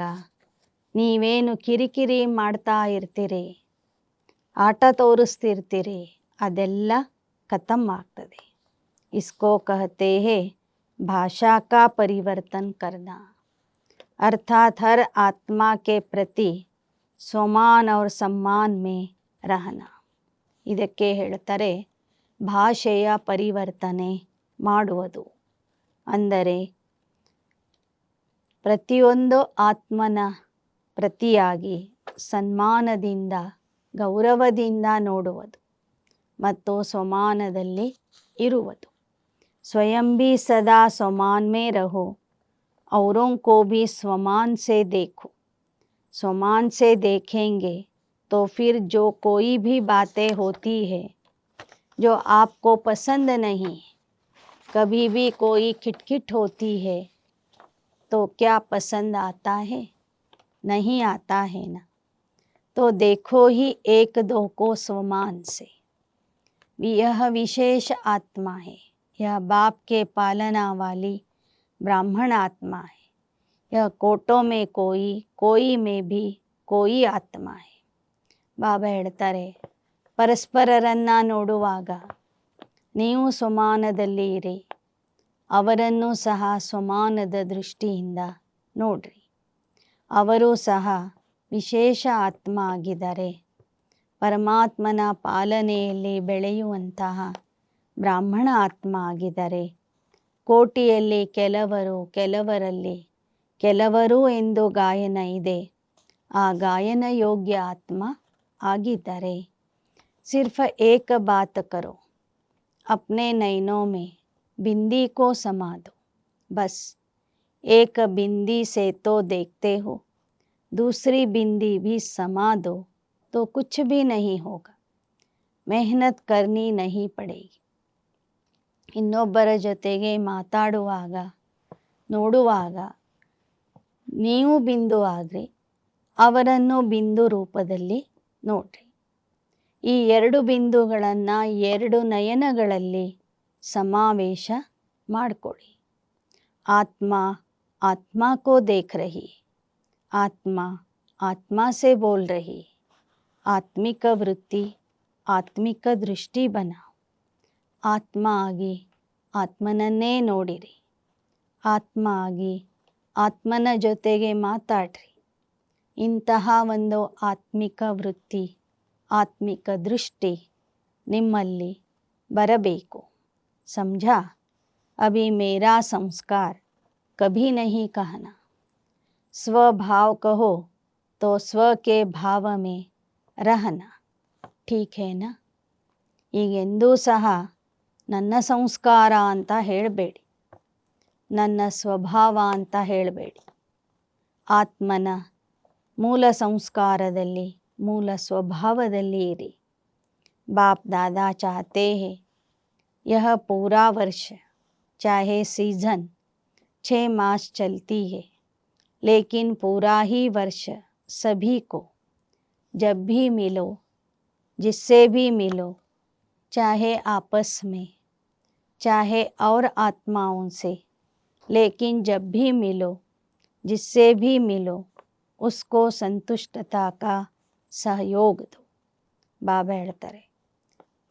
ನೀವೇನು ಕಿರಿಕಿರಿ ಮಾಡ್ತಾ ಇರ್ತೀರಿ, ಆಟ ತೋರಿಸ್ತಿರ್ತೀರಿ, ಅದೆಲ್ಲ ಖತಮ್ ಆಗ್ತದೆ. इसको कहते हैं भाषा का परिवर्तन करना, अर्थात हर आत्मा के प्रति स्वमान और सम्मान में रहना. ಇದಕ್ಕೆ ಹೇಳ್ತಾರೆ ಭಾಷೆಯ ಪರಿವರ್ತನೆ ಮಾಡುವುದು. ಅಂದರೆ ಪ್ರತಿಯೊಂದು ಆತ್ಮನ ಪ್ರತಿಯಾಗಿ ಸನ್ಮಾನದಿಂದ ಗೌರವದಿಂದ ನೋಡುವುದು ಮತ್ತು ಸ್ವಮಾನದಲ್ಲಿ ಇರುವುದು. स्वयं भी सदा स्वमान में रहो, औरों को भी स्वमान से देखो. स्वमान से देखेंगे तो फिर जो कोई भी बातें होती है जो आपको पसंद नहीं, कभी भी कोई खिटखिट होती है तो क्या पसंद आता है? नहीं आता है ना. तो देखो ही एक दो को स्वमान से. यह विशेष आत्मा है. यह बाप के पालना वाली ब्राह्मण आत्मा है. यह कोटों में कोई, कोई में भी कोई ಆತ್ಮ है. ಬಾಬಾ ಹೇಳ್ತಾರೆ, ಪರಸ್ಪರರನ್ನ ನೋಡುವಾಗ ನೀವು ಸ್ವಮಾನದಲ್ಲಿ ಇರಿ, ಅವರನ್ನು ಸಹ ಸ್ವಮಾನದ ದೃಷ್ಟಿಯಿಂದ ನೋಡ್ರಿ. ಅವರು ಸಹ ವಿಶೇಷ ಆತ್ಮ ಆಗಿದ್ದಾರೆ. ಪರಮಾತ್ಮನ ಪಾಲನೆಯಲ್ಲಿ ಬೆಳೆಯುವಂತಹ ಬ್ರಾಹ್ಮಣ ಆತ್ಮ ಆಗಿದ್ದಾರೆ. ಕೋಟಿಯಲ್ಲಿ ಕೆಲವರು, ಕೆಲವರಲ್ಲಿ ಕೆಲವರು ಎಂದು ಗಾಯನ ಇದೆ. ಆ ಗಾಯನ ಯೋಗ್ಯ ಆತ್ಮ ಆಗಿದ್ದಾರೆ. ಸಿರ್ಫ ಏಕ ಬಾತ್ ಕರೋ, अपने नैनों में बिंदी को समा दो. बस एक बिंदी से तो देखते हो, दूसरी बिंदी भी समा दो तो कुछ भी नहीं होगा. मेहनत करनी नहीं पड़ेगी. ಇನ್ನೊಬ್ಬರ ಜೊತೆಗೆ ಮಾತಾಡುವಾಗ ನೋಡುವಾಗ ನೀವು ಬಿಂದು ಆಗ್ರಿ, ಅವರನ್ನು ಬಿಂದು ರೂಪದಲ್ಲಿ ನೋಡ್ರಿ. ಈ ಎರಡು ಬಿಂದುಗಳನ್ನು ಎರಡು ನಯನಗಳಲ್ಲಿ ಸಮಾವೇಶ ಮಾಡಿಕೊಡಿ. ಆತ್ಮ ಆತ್ಮ ಕೋ ದೇಖ್ ರಹಿ, ಆತ್ಮ ಆತ್ಮ ಸೆ ಬೋಲ್ ರಹಿ. ಆತ್ಮಿಕ ವೃತ್ತಿ, ಆತ್ಮಿಕ ದೃಷ್ಟಿ ಬನಾವ್. ಆತ್ಮ ಆಗಿ ಆತ್ಮನನ್ನೇ ನೋಡಿರಿ. ಆತ್ಮ ಆಗಿ ಆತ್ಮನ ಜೊತೆಗೆ ಮಾತಾಡ್ರಿ. ಇಂತಹ ಒಂದು ಆತ್ಮಿಕ ವೃತ್ತಿ, ಆತ್ಮಿಕ ದೃಷ್ಟಿ ನಿಮ್ಮಲ್ಲಿ ಬರಬೇಕು. समझा? अभी मेरा संस्कार कभी नहीं कहना. स्वभाव कहो तो स्व के भाव में रहना. ठीक है ना? ಈಗೆಂದೂ ಸಹ ನನ್ನ ಸಂಸ್ಕಾರ ಅಂತ ಹೇಳಬೇಡಿ, ನನ್ನ ಸ್ವಭಾವ ಅಂತ ಹೇಳಬೇಡಿ. ಆತ್ಮನ ಮೂಲ ಸಂಸ್ಕಾರದಲ್ಲಿ, ಮೂಲ ಸ್ವಭಾವದಲ್ಲಿ ಇರಿ. ಬಾಪ್ ದಾದಾ ಚಾಹತೆ ಹೇ यह पूरा वर्ष चाहे सीजन 6 मास चलती है, लेकिन पूरा ही वर्ष सभी को जब भी मिलो, जिससे भी मिलो, चाहे आपस में, चाहे और आत्माओं से, लेकिन जब भी मिलो, जिससे भी मिलो, उसको संतुष्टता का सहयोग दो. ಬಾಬಾ ಹೇಳ್ತಾರೆ,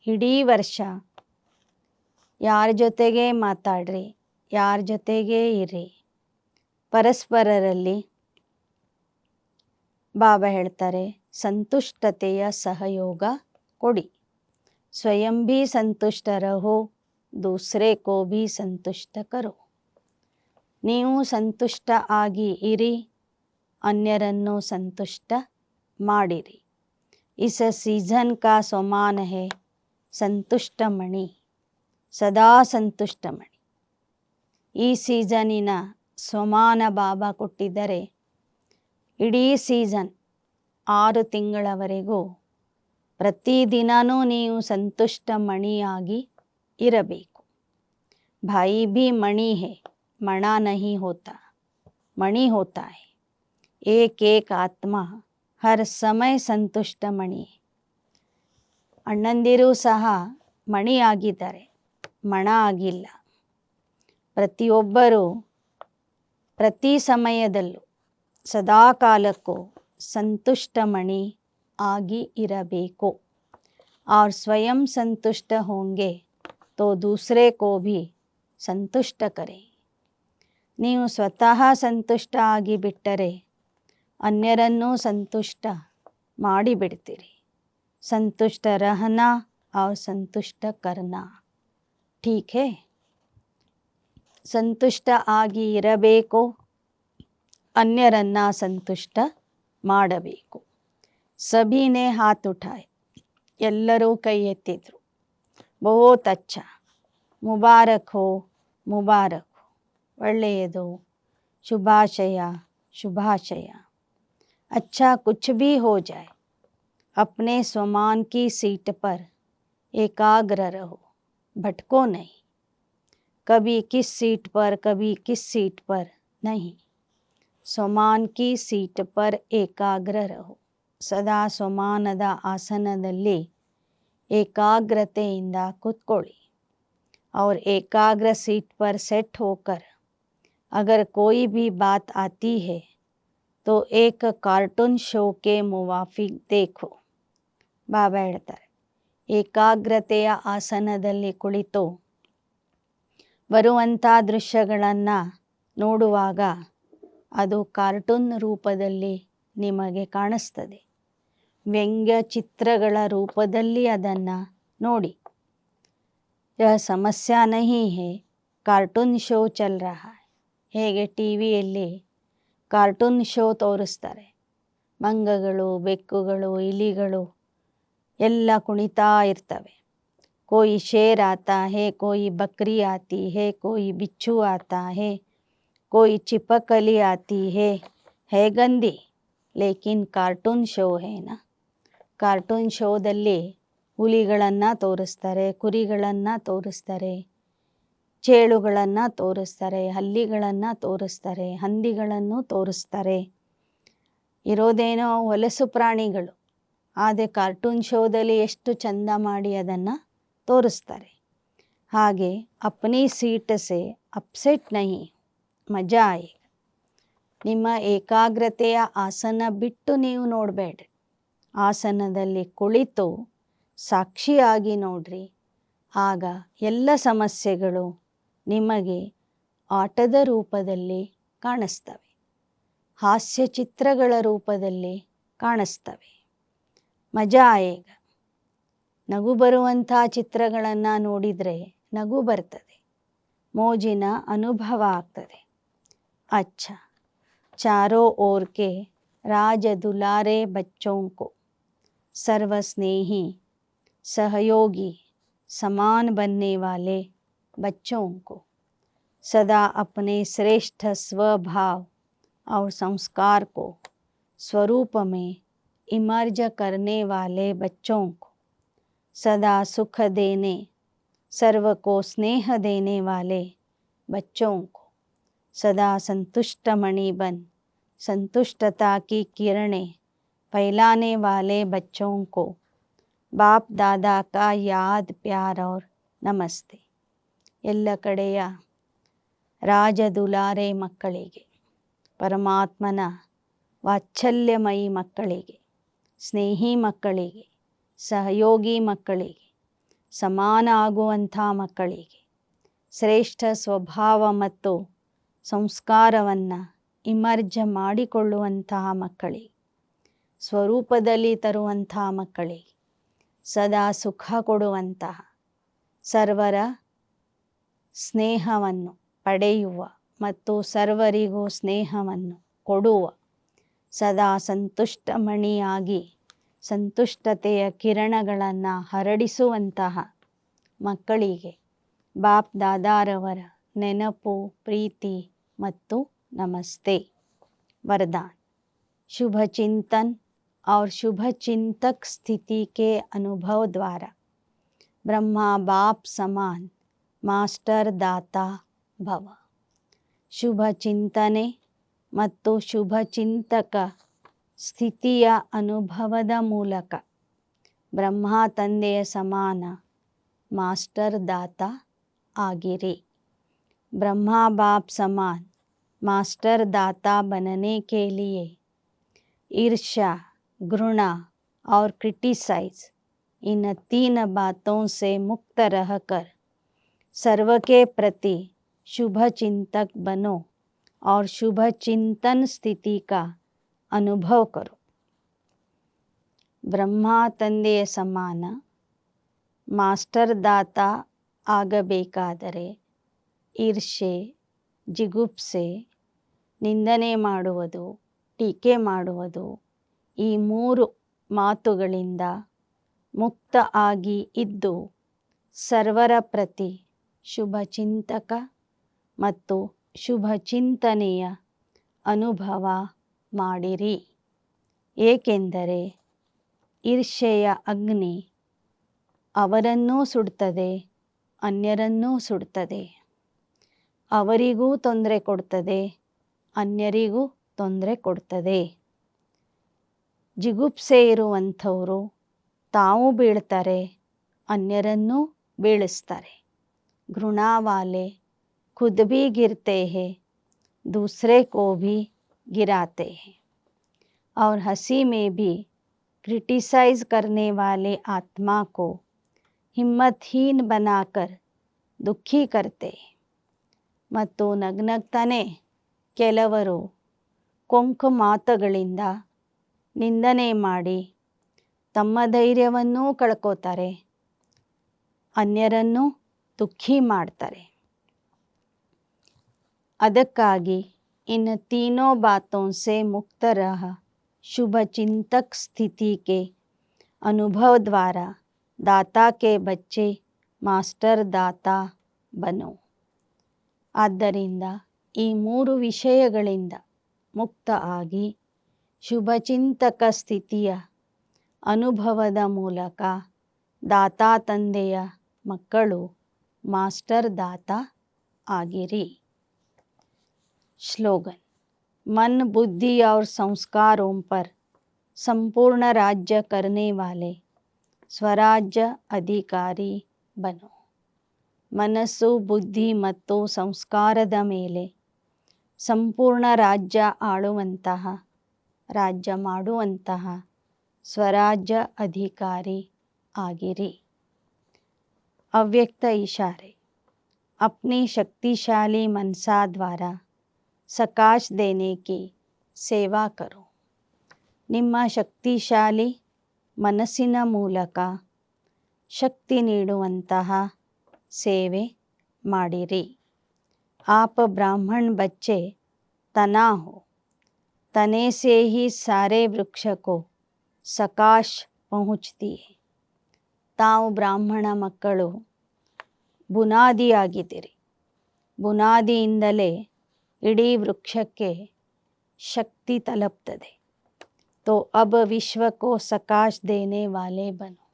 ಇಡೀ ವರ್ಷ ಯಾರ ಜೊತೆಗೆ ಮಾತಾಡ್ರಿ, ಯಾರ ಜೊತೆಗೆ ಇರಿ, ಪರಸ್ಪರರಲ್ಲಿ ಬಾಬಾ ಹೇಳ್ತಾರೆ ಸಂತುಷ್ಟತೆಯ ಸಹಯೋಗ ಕೊಡಿ. ಸ್ವಯಂ ಭೀ ಸಂತುಷ್ಟ ರಹೋ, ದೂಸರೆ ಕೋ ಭೀ ಸಂತುಷ್ಟ ಕರೋ. ನೀವು ಸಂತುಷ್ಟ ಆಗಿ ಇರಿ, ಅನ್ಯರನ್ನು ಸಂತುಷ್ಟ ಮಾಡಿರಿ. इस सीजन का स्वमान है संतुष्ट मणि, ಸದಾ ಸಂತುಷ್ಟ ಮಣಿ. ಈ ಸೀಸನಿನ ಸ್ವಮಾನ ಬಾಬಾ ಕೊಟ್ಟಿದ್ದರೆ ಇಡೀ ಸೀಸನ್ 6 ತಿಂಗಳವರೆಗೂ ಪ್ರತಿದಿನವೂ ನೀವು ಸಂತುಷ್ಟ ಮಣಿಯಾಗಿ ಇರಬೇಕು. ಭಾಯಿ ಭೀ ಮಣಿ ಹೇ, ಮಣ ನಹಿ ಹೋತಾ, ಮಣಿ ಹೋತಾ ಹೈ. ಏಕ್ ಏಕ್ ಆತ್ಮ ಹರ್ ಸಮಯ ಸಂತುಷ್ಟ ಮಣಿ. ಅಣ್ಣಂದಿರು ಸಹ ಮಣಿಯಾಗಿದ್ದಾರೆ, ಮಣ ಆಗಿಲ್ಲ. ಪ್ರತಿಯೊಬ್ಬರೂ ಪ್ರತಿ ಸಮಯದಲ್ಲೂ ಸದಾ ಕಾಲಕ್ಕೂ ಸಂತುಷ್ಟ ಮಣಿ ಆಗಿ ಇರಬೇಕು. और स्वयं संतुष्ट होंगे तो दूसरे को भी संतुष्ट करें. ನೀವು ಸ್ವತಃ ಸಂತುಷ್ಟ ಆಗಿ ಬಿಟ್ಟರೆ ಅನ್ಯರನ್ನೂ ಸಂತುಷ್ಟ ಮಾಡಿಬಿಡ್ತೀರಿ. संतुष्ट रहना और संतुष्ट करना. ठीक है? ಸಂತುಷ್ಟ ಆಗಿ ಇರಬೇಕು, ಅನ್ಯರನ್ನು ಸಂತುಷ್ಟ ಮಾಡಬೇಕು. ಸಭಿನೇ ಹಾತ್ ಉಠಾಯ್, ಎಲ್ಲರೂ ಕೈ ಎತ್ತಿದ್ರು. ಬಹುತ್ ಅಚ್ಚ, ಮುಬಾರಕ್ ಹೋ, ಮುಬಾರಕ್ ಹೋ, ಒಳ್ಳೆಯದು, ಶುಭಾಶಯ ಶುಭಾಶಯ. अच्छा कुछ भी हो जाए, अपने स्वमान की सीट पर एकाग्र रहो, भटको नहीं. कभी किस सीट पर कभी किस सीट पर नहीं, ಸ್ವಮಾನ್ ಕಿ ಸೀಟ್ ಪರ್ ಏಕಾಗ್ರ ರಹೋ. ಸದಾ ಸ್ವಮಾನದ ಆಸನದಲ್ಲಿ ಏಕಾಗ್ರತೆಯಿಂದ ಕೂತ್ಕೊಳ್ಳಿ. और एकाग्र सीट पर सेट होकर अगर कोई भी बात आती है तो एक कार्टून शो के मुवाफिक देखो. ಬಾಬಾ ಹೇಳ್ತಾರೆ, ಏಕಾಗ್ರತೆಯ ಆಸನದಲ್ಲಿ ಕುಳಿತು ಬರುವಂಥ ದೃಶ್ಯಗಳನ್ನು ನೋಡುವಾಗ ಅದು ಕಾರ್ಟೂನ್ ರೂಪದಲ್ಲಿ ನಿಮಗೆ ಕಾಣಿಸ್ತದೆ. ವ್ಯಂಗ್ಯ ಚಿತ್ರಗಳ ರೂಪದಲ್ಲಿ ಅದನ್ನು ನೋಡಿ. यह ಸಮಸ್ಯೆ नहीं है, ಕಾರ್ಟೂನ್ ಶೋ ಚಲ್ ರಹಾ है. ಹೇಗೆ ಟಿ ವಿಯಲ್ಲಿ ಕಾರ್ಟೂನ್ ಶೋ ತೋರಿಸ್ತಾರೆ, ಮಂಗಗಳು, ಬೆಕ್ಕುಗಳು, ಇಲಿಗಳು ಎಲ್ಲ ಕುಣಿತಾ ಇರ್ತವೆ. कोई शेर आता है, कोई बकरी आती है, कोई बिच्छू आता है, कोई चिपकली आती है गंदी, लेकिन कार्टून शो है ना. ಕಾರ್ಟೂನ್ ಶೋದಲ್ಲಿ ಹುಲಿಗಳನ್ನು ತೋರಿಸ್ತಾರೆ, ಕುರಿಗಳನ್ನು ತೋರಿಸ್ತಾರೆ, ಚೇಳುಗಳನ್ನು ತೋರಿಸ್ತಾರೆ, ಹಲ್ಲಿಗಳನ್ನು ತೋರಿಸ್ತಾರೆ, ಹಂದಿಗಳನ್ನು ತೋರಿಸ್ತಾರೆ. ಇರೋದೇನೋ ಹೊಲಸು ಪ್ರಾಣಿಗಳು, ಆದರೆ ಕಾರ್ಟೂನ್ ಶೋದಲ್ಲಿ ಎಷ್ಟು ಚಂದ ಮಾಡಿ ಅದನ್ನು ತೋರಿಸ್ತಾರೆ. ಹಾಗೆ ಅಪ್ನಿ ಸೀಟ್ ಸೆ ಅಪ್ಸೆಟ್ ನಹಿ, ಮಜಾ ಆಯೇಗ. ನಿಮ್ಮ ಏಕಾಗ್ರತೆಯ ಆಸನ ಬಿಟ್ಟು ನೀವು ನೋಡಬೇಡ್ರಿ, ಆಸನದಲ್ಲಿ ಕುಳಿತು ಸಾಕ್ಷಿಯಾಗಿ ನೋಡ್ರಿ. ಆಗ ಎಲ್ಲ ಸಮಸ್ಯೆಗಳು ನಿಮಗೆ ಆಟದ ರೂಪದಲ್ಲಿ ಕಾಣಿಸ್ತವೆ, ಹಾಸ್ಯ ಚಿತ್ರಗಳ ರೂಪದಲ್ಲಿ ಕಾಣಿಸ್ತವೆ. ಮಜಾ ಆಯೇಗ. ನಗು ಬರುವಂಥ ಚಿತ್ರಗಳನ್ನು ನೋಡಿದರೆ ನಗು ಬರ್ತದೆ, ಮೋಜಿನ ಅನುಭವ ಆಗ್ತದೆ. ಅಚ್ಚ, ಚಾರೋ ಓರ್ ಕೆ ರಾಜ ದುಲಾರೆ ಬಚ್ಚೋं को सर्व स्नेही सहयोगी समान बनने वाले बच्चों को सदा अपने श्रेष्ठ स्वभाव और संस्कार को स्वरूप में इमर्ज करने वाले बच्चों को सदा सुख देने, सर्व को स्नेह देने वाले बच्चों को सदा संतुष्ट मणि बन संतुष्टता की किरणें फैलाने वाले बच्चों को बाप दादा का याद प्यार और ನಮಸ್ತೆ. ಎಲ್ಲ ಕಡೆಯ ರಾಜ ದುಲಾರೆ ಮಕ್ಕಳಿಗೆ, ಪರಮಾತ್ಮನ ವಾತ್ಸಲ್ಯಮಯಿ ಮಕ್ಕಳಿಗೆ, ಸ್ನೇಹಿ ಮಕ್ಕಳಿಗೆ, ಸಹಯೋಗಿ ಮಕ್ಕಳಿಗೆ, ಸಮಾನ ಆಗುವಂಥ ಮಕ್ಕಳಿಗೆ, ಶ್ರೇಷ್ಠ ಸ್ವಭಾವ ಮತ್ತು ಸಂಸ್ಕಾರವನ್ನು ಇಮರ್ಜ ಮಾಡಿಕೊಳ್ಳುವಂತಹ ಮಕ್ಕಳಿಗೆ, ಸ್ವರೂಪದಲ್ಲಿ ತರುವಂತಹ ಮಕ್ಕಳಿಗೆ, ಸದಾ ಸುಖ ಕೊಡುವಂತಹ, ಸರ್ವರ ಸ್ನೇಹವನ್ನು ಪಡೆಯುವ ಮತ್ತು ಸರ್ವರಿಗೂ ಸ್ನೇಹವನ್ನು ಕೊಡುವ, ಸದಾ ಸಂತುಷ್ಟಮಣಿಯಾಗಿ ಸಂತುಷ್ಟತೆಯ ಕಿರಣಗಳನ್ನು ಹರಡಿಸುವಂತಹ ಮಕ್ಕಳಿಗೆ ಬಾಪ್ ದಾದಾರವರ ನೆನಪು, ಪ್ರೀತಿ ಮತ್ತು ನಮಸ್ತೆ. वरदान, शुभ चिंतन और शुभ चिंतक स्थिति के अनुभव द्वारा ब्रह्मा बाप समान ಮಾಸ್ಟರ್ ದಾತಾ ಭವ. ಶುಭ ಚಿಂತನೆ ಮತ್ತು ಶುಭ ಚಿಂತಕ ಸ್ಥಿತಿಯ ಅನುಭವದ ಮೂಲಕ ಬ್ರಹ್ಮ ತಂದೆಯ ಸಮಾನ ಮಾಸ್ಟರ್ ದಾತಾ ಆಗಿರಿ. ब्रह्मा बाप समान मास्टर दाता बनने के लिए ईर्ष्या, घृणा और क्रिटिसाइज, इन 3 बातों से मुक्त रहकर सर्व के प्रति शुभ चिंतक बनो और शुभ चिंतन स्थिति का अनुभव करो. ಬ್ರಹ್ಮ ತಂದೆಯ ಸಮಾನ ಮಾಸ್ಟರ್ ದಾತಾ ಆಗಬೇಕಾದರೆ ಈರ್ಷೆ, ಜಿಗುಪ್ಸೆ, ನಿಂದನೆ ಮಾಡುವುದು, ಟೀಕೆ ಮಾಡುವುದು, ಈ 3 ಮಾತುಗಳಿಂದ ಮುಕ್ತ ಆಗಿ ಇದ್ದು ಸರ್ವರ ಪ್ರತಿ ಶುಭಚಿಂತಕ ಮತ್ತು ಶುಭಚಿಂತನೆಯ ಅನುಭವ ಮಾಡಿರಿ. ಏಕೆಂದರೆ ಈರ್ಷೆಯ ಅಗ್ನಿ ಅವರನ್ನೂ ಸುಡುತ್ತದೆ, ಅನ್ಯರನ್ನೂ ಸುಡುತ್ತದೆ. ಅವರಿಗೂ ತೊಂದರೆ ಕೊಡ್ತದೆ, ಅನ್ಯರಿಗೂ ತೊಂದರೆ ಕೊಡ್ತದೆ. ಜಿಗುಪ್ಸೆ ಇರುವಂಥವರು ತಾವು ಬೀಳ್ತಾರೆ, ಅನ್ಯರನ್ನೂ ಬೀಳಿಸ್ತಾರೆ. घृणा वाले खुद भी गिरते हैं, दूसरे को भी गिराते हैं. और हंसी में भी क्रिटिसाइज करने वाले आत्मा को हिम्मतहीन बनाकर दुखी करते हैं. ಮತ್ತು ನಗ್ನಗ್ತಾನೆ ಕೆಲವರು ಕೊಂಕು ಮಾತುಗಳಿಂದ ನಿಂದನೆ ಮಾಡಿ ತಮ್ಮ ಧೈರ್ಯವನ್ನೂ ಕಳ್ಕೋತಾರೆ, ಅನ್ಯರನ್ನು ದುಃಖಿ ಮಾಡ್ತಾರೆ. ಅದಕ್ಕಾಗಿ इन तीनों बातों से मुक्त रह शुभचिंतक स्थिति के अनुभव द्वारा दाता के बच्चे ಮಾಸ್ಟರ್ ದಾತಾ ಬನೋ. ಆದ್ದರಿಂದ ಈ 3 ವಿಷಯಗಳಿಂದ ಮುಕ್ತ ಆಗಿ ಶುಭಚಿಂತಕ ಸ್ಥಿತಿಯ ಅನುಭವದ ಮೂಲಕ ದಾತಾ ತಂದೆಯ ಮಕ್ಕಳು ಮಾಸ್ಟರ್ ದಾತಾ ಆಗಿರಿ. स्लोगन: मन, बुद्धि और संस्कारों पर संपूर्ण राज्य करने वाले स्वराज्य अधिकारी बनो. ಮನಸ್ಸು, ಬುದ್ಧಿ ಮತ್ತು ಸಂಸ್ಕಾರದ ಮೇಲೆ ಸಂಪೂರ್ಣ ರಾಜ್ಯ ಆಳುವಂತಹ, ರಾಜ್ಯ ಮಾಡುವಂತಹ ಸ್ವರಾಜ್ಯ ಅಧಿಕಾರಿ ಆಗಿರಿ. ಅವ್ಯಕ್ತ ಇಶಾರೆ: अपनी शक्तिशाली मनसा द्वारा सकाश देने की सेवा करो. ನಿಮ್ಮ ಶಕ್ತಿಶಾಲಿ ಮನಸ್ಸಿನ ಮೂಲಕ ಶಕ್ತಿ ನೀಡುವಂತಹ ಸೇವೆ ಮಾಡಿರಿ. आप ब्राह्मण बच्चे तना हो, तने से ही सारे वृक्ष को सकाश पहुँचती है. ತಾವು ಬ್ರಾಹ್ಮಣ ಮಕ್ಕಳು ಬುನಾದಿಯಾಗಿದ್ದೀರಿ. ಬುನಾದಿಯಿಂದಲೇ ಇಡೀ ವೃಕ್ಷಕ್ಕೆ ಶಕ್ತಿ ತಲುಪ್ತದೆ. तो अब विश्व को सकाश देने वाले बनो.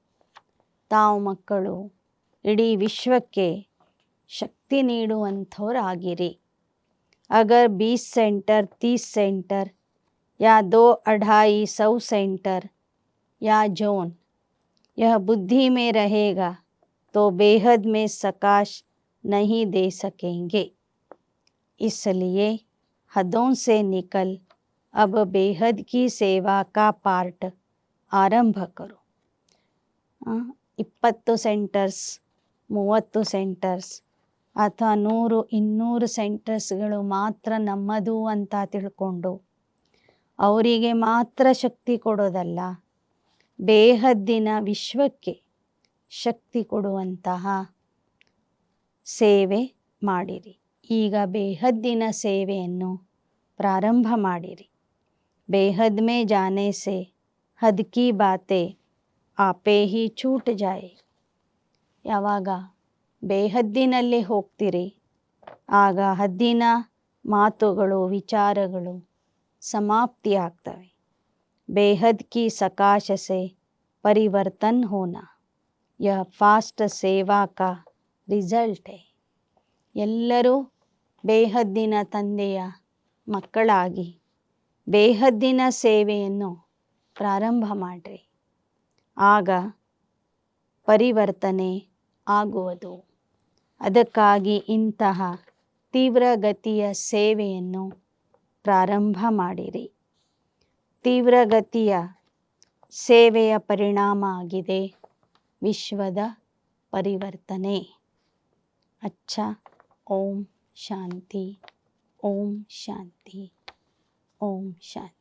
ತಾವು ಮಕ್ಕಳು ಇಡೀ ವಿಶ್ವಕ್ಕೆ ಶಕ್ತಿ ನೀಡುವಂಥವರಾಗಿರಿ. अगर 20 सेंटर 30 सेंटर या 2-250 सेंटर या जोन यह बुद्धि में रहेगा तो बेहद में सकाश नहीं दे सकेंगे. इसलिए हदों से निकल अब बेहद की सेवा का पार्ट आरंभ करो. 20 ಸೆಂಟರ್ಸ್ 30 ಸೆಂಟರ್ಸ್ ಅಥವಾ 100-200 ಸೆಂಟರ್ಸ್ಗಳು ಮಾತ್ರ ನಮ್ಮದು ಅಂತ ತಿಳ್ಕೊಂಡು ಅವರಿಗೆ ಮಾತ್ರ ಶಕ್ತಿ ಕೊಡೋದಲ್ಲ, ಬೇಹದ್ದಿನ ವಿಶ್ವಕ್ಕೆ ಶಕ್ತಿ ಕೊಡುವಂತಹ ಸೇವೆ ಮಾಡಿರಿ. ಈಗ ಬೇಹದ್ದಿನ ಸೇವೆಯನ್ನು ಪ್ರಾರಂಭ ಮಾಡಿರಿ. ಬೇಹದ್ ಮೇ ಜಾನೆ ಸೆ ಹದ್ ಕಿ ಬಾತೆ ಆಪೇ ಹಿ ಛೂಟ್ ಜಾಯೆ. ಯಾವಾಗ ಬೇಹದ್ದಿನಲ್ಲಿ ಹೋಗ್ತೀರಿ ಆಗ ಹದ್ದಿನ ಮಾತುಗಳು, ವಿಚಾರಗಳು ಸಮಾಪ್ತಿಯಾಗ್ತವೆ. ಬೇಹದ್ ಕಿ ಸಕಾಶ ಸೆ ಪರಿವರ್ತನ್ ಹೋನಾ ಯಹ ಫಾಸ್ಟ್ ಸೇವಾ ಕಾ ರಿಸಲ್ಟ್ ಹೈ. ಎಲ್ಲರೂ ಬೇಹದ್ದಿನ ತಂದೆಯ ಮಕ್ಕಳಾಗಿ ಬೇಹದ್ದಿನ ಸೇವೆಯನ್ನು ಪ್ರಾರಂಭ ಮಾಡಿರಿ. ಆಗ ಪರಿವರ್ತನೆ ಆಗುವುದು. ಅದಕ್ಕಾಗಿ ಇಂತಹ ತೀವ್ರಗತಿಯ ಸೇವೆಯನ್ನು ಪ್ರಾರಂಭ ಮಾಡಿರಿ. ತೀವ್ರಗತಿಯ ಸೇವೆಯ ಪರಿಣಾಮ ಆಗಿದೆ ವಿಶ್ವದ ಪರಿವರ್ತನೆ. अच्छा, ओम शांति, ओम शांति, ओम शांति.